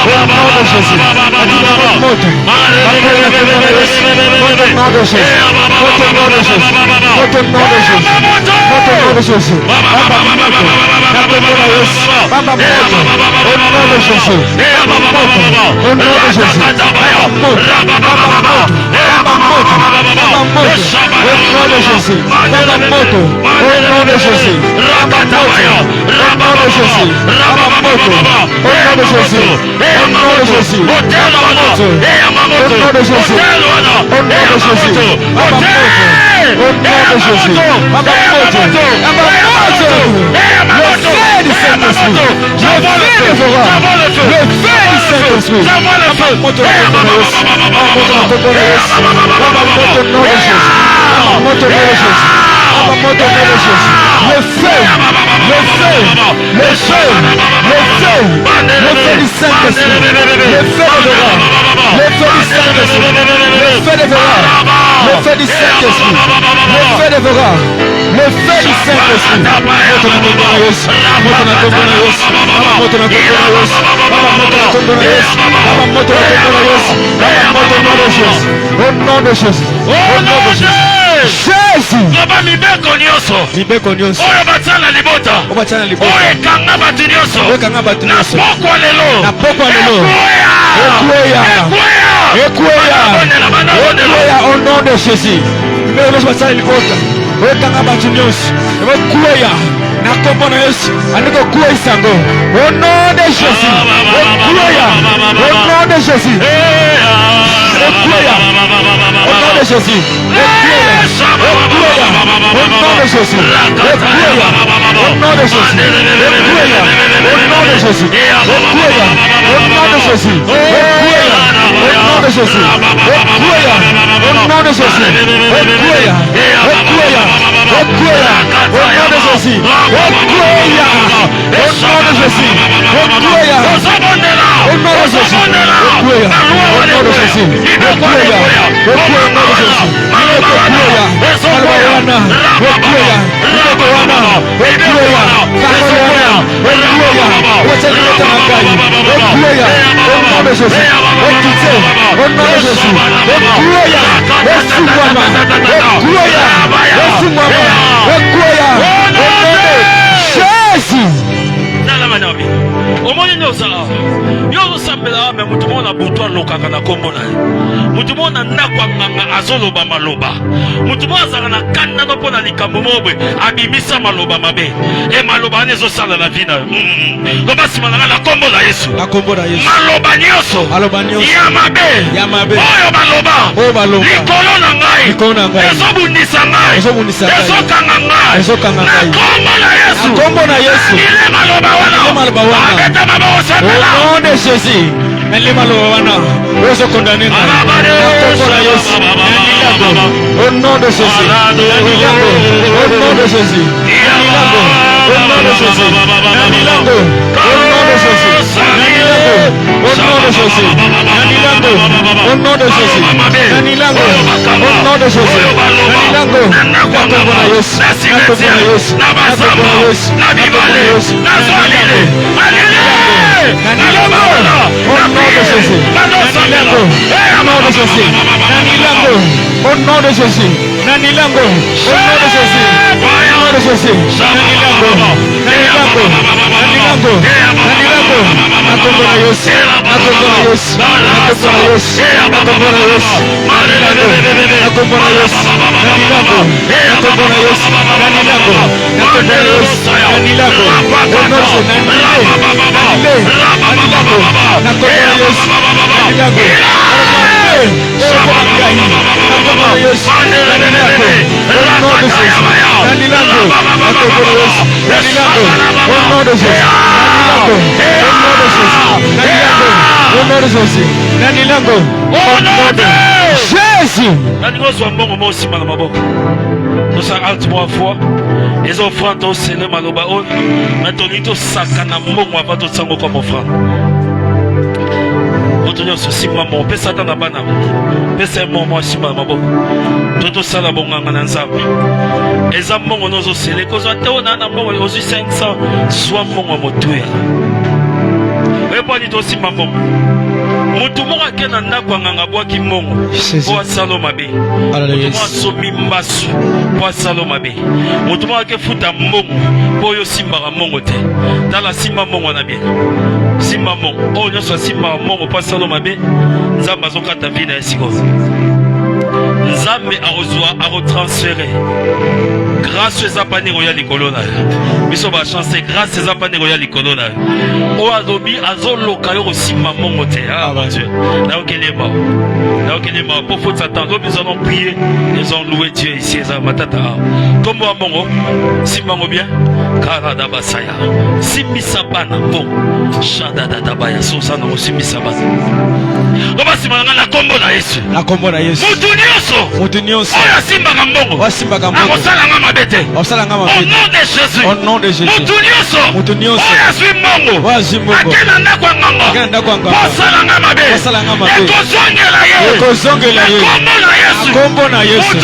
Au nom de Jésus. Adina moto. Votre nom de Jésus. Votre nom de Jésus. Votre nom de Jésus. Votre nom de Jésus. Baba moto. Na kombo na Yesu. Baba moto. Au nom de Jésus. Baba moto. Au nom de Jésus. Baba moto. Baba moto. Baba moto. Baba moto. Au nom de Jésus. Baba moto. Au nom de Jésus. Baba moto. Au nom de Jésus. Baba moto. Au nom de Jésus. Au nom de Jésus. Au nom de Jésus. Au nom de Jésus. Baba moto. Au nom de Jésus. Baba moto. Baba moto. Le feu du Saint-Esprit. Le feu dévorant. Le feu du Saint-Esprit. Baba moto. Baba moto. Baba moto. Nom de Jésus. Baba moto. Nom de Jésus. Baba moto. Nom de Jésus. Le feu. Le feu. Le feu. Le feu. Le feu du Saint-Esprit. Le feu dévorant. Le feu du Saint-Esprit. Le feu dévorant. Le feu du Saint-Esprit. Le feu dévorant. Le feu du Saint-Esprit. Moto na kombo na Yesu. Moto na kombo na Yesu. Baba moto na kombo na Yesu. Baba moto na kombo na Yesu. Baba moto na kombo na Yesu. Baba moto nom de Jésus. Au nom de Jésus. Au nom de Jésus. Jésus. Baba mibeko nyonso. Mibeko nyonso. Oyo batana libota. Obatana libota. Oyo kanga batu nyonso. Oyo kanga batu nyonso. Na pokwa lelo. Na pokwa lelo. Ekweya. Ekweya. Ekweya. Ekweya au nom de Jésus. Mais batana libota. okanga bato nyonso ekweya na kombo na Yesu andiko kuwa isango au nom de Jésus ekweya au nom de Jésus ekweya au nom de Jésus ekweya au nom de Jésus ekweya au nom de Jésus ekweya au nom de Jésus ekweya au nom de Jésus ekweya au nom de Jésus ekweya au nom de Jésus ekweya ekweya ekweya au nom de Jésus ekweya au nom de Jésus ekweya au nom de Jésus ekweya au nom de Jésus ekweya ekweya au nom de Jésus ekweya kalwana ekweya ekweya ekweya kalwana ekweya wachaleta magai ekweya au nom de Jésus ekitse au nom de Jésus ekweya esumama ekweya esumama ekweya au nom de Jésus. Omoni nyosa yo sambela me mutu mona butwa lokaka na kombo na mutu mona ndakwa nganga azoloba maloba mutu mona na kanda no pona likambo mobwe abimisa maloba mabe e maloba nezo sala na vina loba simana na kombo na Yesu maloba nyoso ya mabe oyo maloba likolo na ngai ezobundisa ngai ezokanga ngai kombo na Yesu ile maloba wana au nom de Jésus, au nom de Jésus, au nom de Jésus, au nom de Jésus, au nom de Jésus, au nom de Jésus, au nom de Jésus, au nom de Jésus, au nom de Jésus, Nanilango, au nom de Jésus, au nom de Jésus, Nanilango, Jésus. Nous arrêtons trois fois. Les offrandes au Seigneur Malobaon. Maintenant, nous sakana mongo avant de s'en comme offrande. Nous sommes maman, pesa dans la banane, pesa maman si maman. Tout ça la bonne en ensemble. Les amants nous aussi les causes à toi on a un aussi 500 soit mon motuya. Et pas du tout si maman. Mutumora kena ndakwa nganga bwaki mongo kwa saloma be mutumora somi mbasu kwa saloma be mutumora ke futa mongo boyo simba ka mongo te dala simba mongo na bien simba mongo o nyoso simba mongo kwa saloma be nzamba zokata vina esiko nzambe arozwa arotransférer grâce aux apani royal ikolona biso ba chance grâce aux apani royal ikolona o azobi azoloka yo simba mongo te ah mon Dieu là okelema pour faut s'attendre nous allons prier nous allons louer Dieu ici à matata comme wa mongo simba ngo bien karada basaya simisa bana bon shada dada baya sosa no simisa bana oba simana na kombo na Yesu mutu nyonso oya simba ka mbongo akosala nga mabete au nom de Jésus mutu nyonso oya zwi mbongo akena ndako nganga posala nga mabe ekozongela ye kombo na Yesu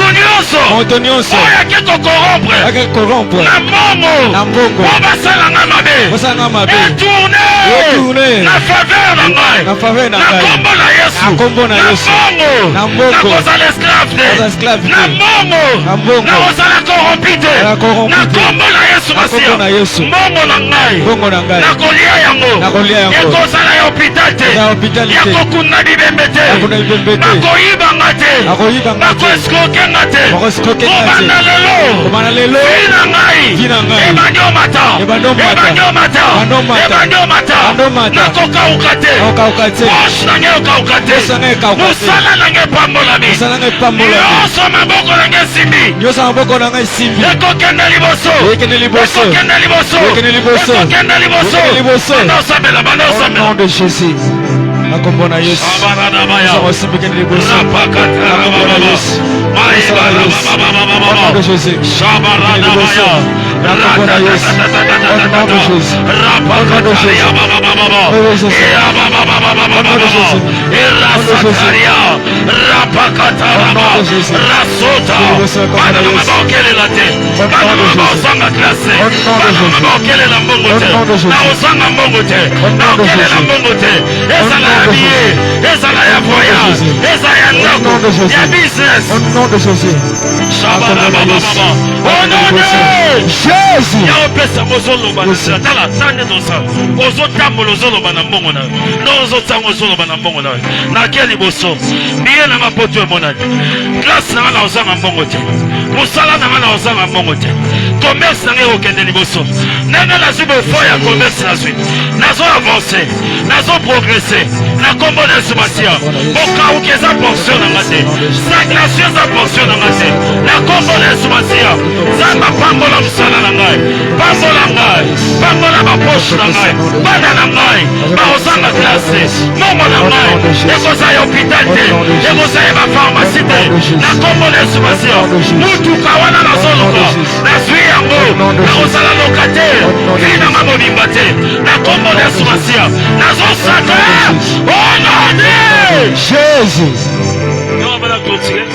mutu nyonso oya ke corrompre na mbongo basala nga mabe etourne na faveur na ngai na kombo na Yesu na mbongo na mbongo na mbongo na mbongo na corrompite. Na kombo na Yesu Masia. Mbongo na ngai. Na kolia yango. Ekozala ya hôpital te. Ya kokuna bibembe te. Makoyiba ngate. Makoeskoke ngate. Obana lelo. Vina ngai. Ebanyomata. Nakoka ukate. Mosh na nge ukate. Musala na nge pambolami. Nyoso maboko na nge simbi. Ekokenda liboso. Au nom de Jésus. Nakombona Yesu. Sawasimikeni liboso. Nakombona Yesu. Au nom de Jésus. Nakombona Yesu. Au nom de Jésus. Au nom de Jésus. Musala na ngana ozanga mbongo te. Commerce na ngeko kende liboso. Nanga na zubo foya commerce na zui. Nazo avancer, nazo progresser. Na kombo na sumasia. Boka ukeza portion na ngate. Stagnation za portion na ngate. Na kombo na sumasia. Zamba pambola musala na ngai. Pambola ngai. Pambola ba poche na ngai. Bana na ngai. Ba ozanga classe. Momo na ngai. Eko za hôpital te. Eko za ba pharmacie te. Na kombo na sumasia. Mutuka wana na soloka. Na zui yango. Na ozala locataire. Vina mamo bimbate. Na kombo na sumasia. Na zo saka. Oh non! Jésus. Non, on va la clôturer.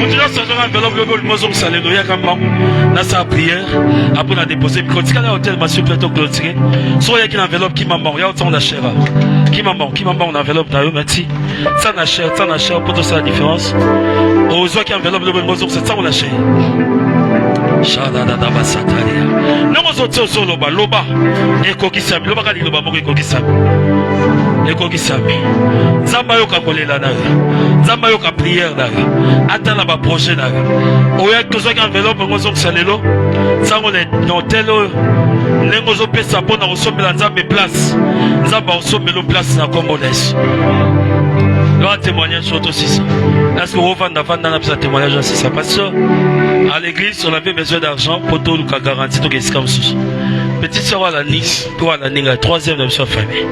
On dit là, ça doit enveloppe le mozo que ça les doit dans sa prière. Après on a déposé. Quand il y a un hôtel, monsieur plutôt clôturé. Soit il y a une enveloppe qui m'a mort. Il y a autant de chair. Qui m'a mort en enveloppe d'ailleurs. Merci. Ça n'a cher, pour tout ça la différence. Aux autres qui enveloppe le mozo, c'est ça on a cher. Shadada basataria. Non, on s'en sort loba, loba. Et kokisami, loba kali loba moko kokisami. Ekokisami. Nzamba yoka kolela na. Nzamba yoka prière na. Ata na ba projet na. Oya kozo ki enveloppe ngozo ksalelo. Sango le hôtel nengozo pesa pona osomela nzambe place. Nzamba osomelo place na Congolaise. Un témoignage sur aussi ça. Est-ce que vous vendez un témoignage aussi ça? Parce que à l'église, on avait besoin d'argent pour tout le cas garanti. Donc, c'est comme ça. Petite soeur à la Nice, pour à la Nice, troisième de sa famille.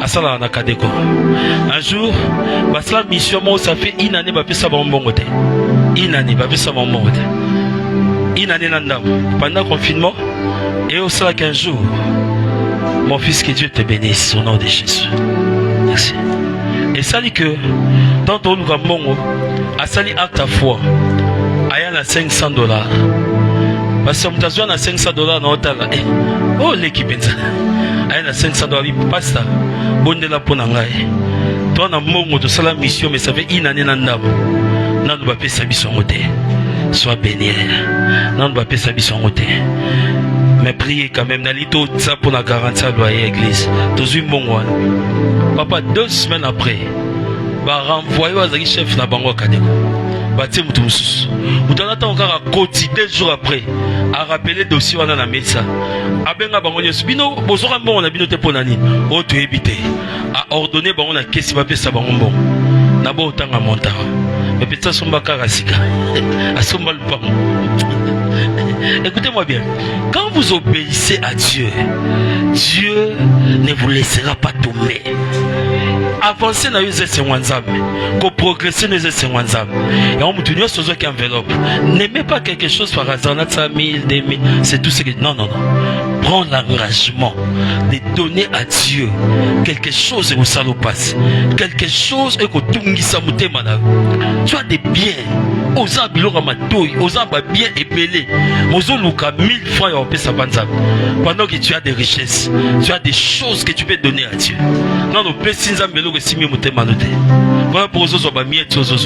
À ça, là, on a cadéco. Un jour, parce que la mission, moi, ça fait une année, bah, ça va en bon côté. Une année, bah, ça va en bon côté. Une année, pendant le confinement, et au sein de 15 jours, mon fils, que Dieu te bénisse au nom de Jésus. Merci. Et ça dit que, dans ton monde, à sali acte à foi, il y a $500. Parce que tu as $500 dans l'hôtel. Oh, l'équipe est là. Il y a $500, il passe là. Bonne de la ponangaï. Toi, on a mon de la mission, mais ça fait une année dans le monde. Non, on va payer sa vie sur côté. Sois béni. Non, on va payer sa vie sur côté. Mais priez quand même, Nalito, ça pour la garantie à l'église. Tous une bonne one. Papa, 2 semaines après, bah renvoyer aux chefs na bango kadeko. Bah tiens mutu mususu. Mutu attend encore à côté 2 jours après, à rappeler dossier wana na médecin. Abenga bango nyoso bino bozora mbongo na bino te ponani. O to ebité. À ordonner bango na kesi ba pesa bango mbongo. Na bo tanga monta. Mais peut-être somba karasika. Asomba le pam. Écoutez-moi bien, quand vous obéissez à Dieu, Dieu ne vous laissera pas tomber. Avancez dans les enseignements, progresser dans les enseignements. Et on me dit, sur une enveloppe. N'aimez pas quelque chose par hasard, 1000, 2000, c'est tout ce que. Non, non, non. Prends l'engagement de donner à Dieu quelque chose et vous passe. Quelque chose et que tu as des biens. oza biloko matoi, oza ba bien épelé. Mozo luka 1000 francs ya opesa banzam. Pendant que tu as des richesses, tu as des choses que tu peux donner à Dieu. Non, non, pesi nzambe eloko esimi motema no te. Voilà pour ozo ba miette ozo.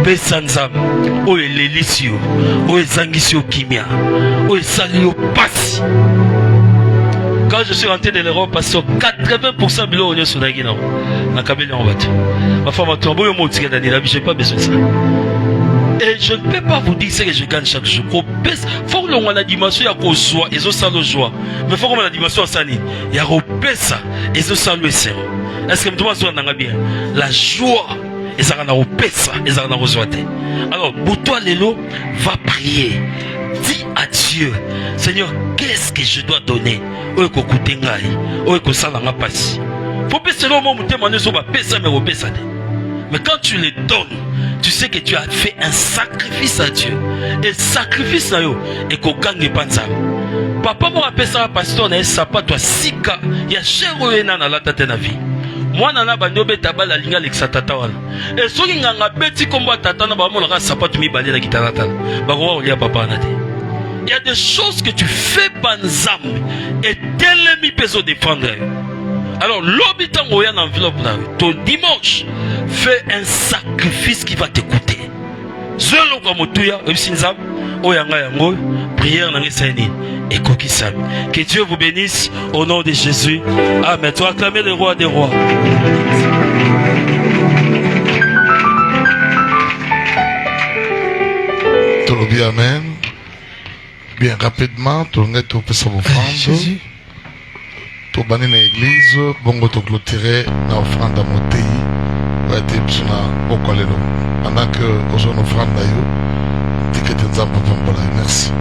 Pesa nzambe o elelisi yo, o ezangisi yo kimia, o esali yo pasi. Quand je suis rentré de l'Europe, parce que 80% de l'eau sur la Guinée, na kabeli en bateau. Ma femme a tombé au mot de Daniela, j'ai pas besoin de ça. Et je ne peux pas vous dire ce que je gagne chaque jour. Faut que l'on a la dimension, il y a qu'on soit, et ça le joie. Mais faut qu'on a la dimension en sani. Il y a qu'on ça, et ça le sert. Est-ce que tu vois ça dans bien? La joie, et ça n'a pas ça, et ça n'a pas joie. Alors, pour toi, Lélo, va prier. Dis à Dieu, Seigneur, qu'est-ce que je dois donner? Faut pas se mais quand tu les donnes, tu sais que tu as fait un sacrifice à Dieu. Et le sacrifice est qu'on gagne pas ça. Papa m'a appelé ça pasteur na sapa toi sika ya chero ena na lata tena vie. Mwana na bando beta bala linga lexatata wala. Et soki nganga beti komba tata na ba mona ka sapa tu mi balé na kitanata. Ba ko wa papa na te. Il y a des choses que tu fais banzam et l'ennemi peut se défendre. Alors, l'habitant ou en enveloppe là, ton dimanche, fais un sacrifice qui va t'écouter. Zelo comme tuya, ebsinzam, oyanga yango, prière na ngesani et kokisami. Que Dieu vous bénisse au nom de Jésus. Amen. Tu acclamer le roi des rois. Tout bien, amen. Bien rapidement, tourner tout pour son offrande. Tout banni dans l'église, bongo to clôturer na offrande à monter. Va être psuna au kolelo. Pendant que aux offrandes d'ailleurs, ticket de nzambe pambola. Merci.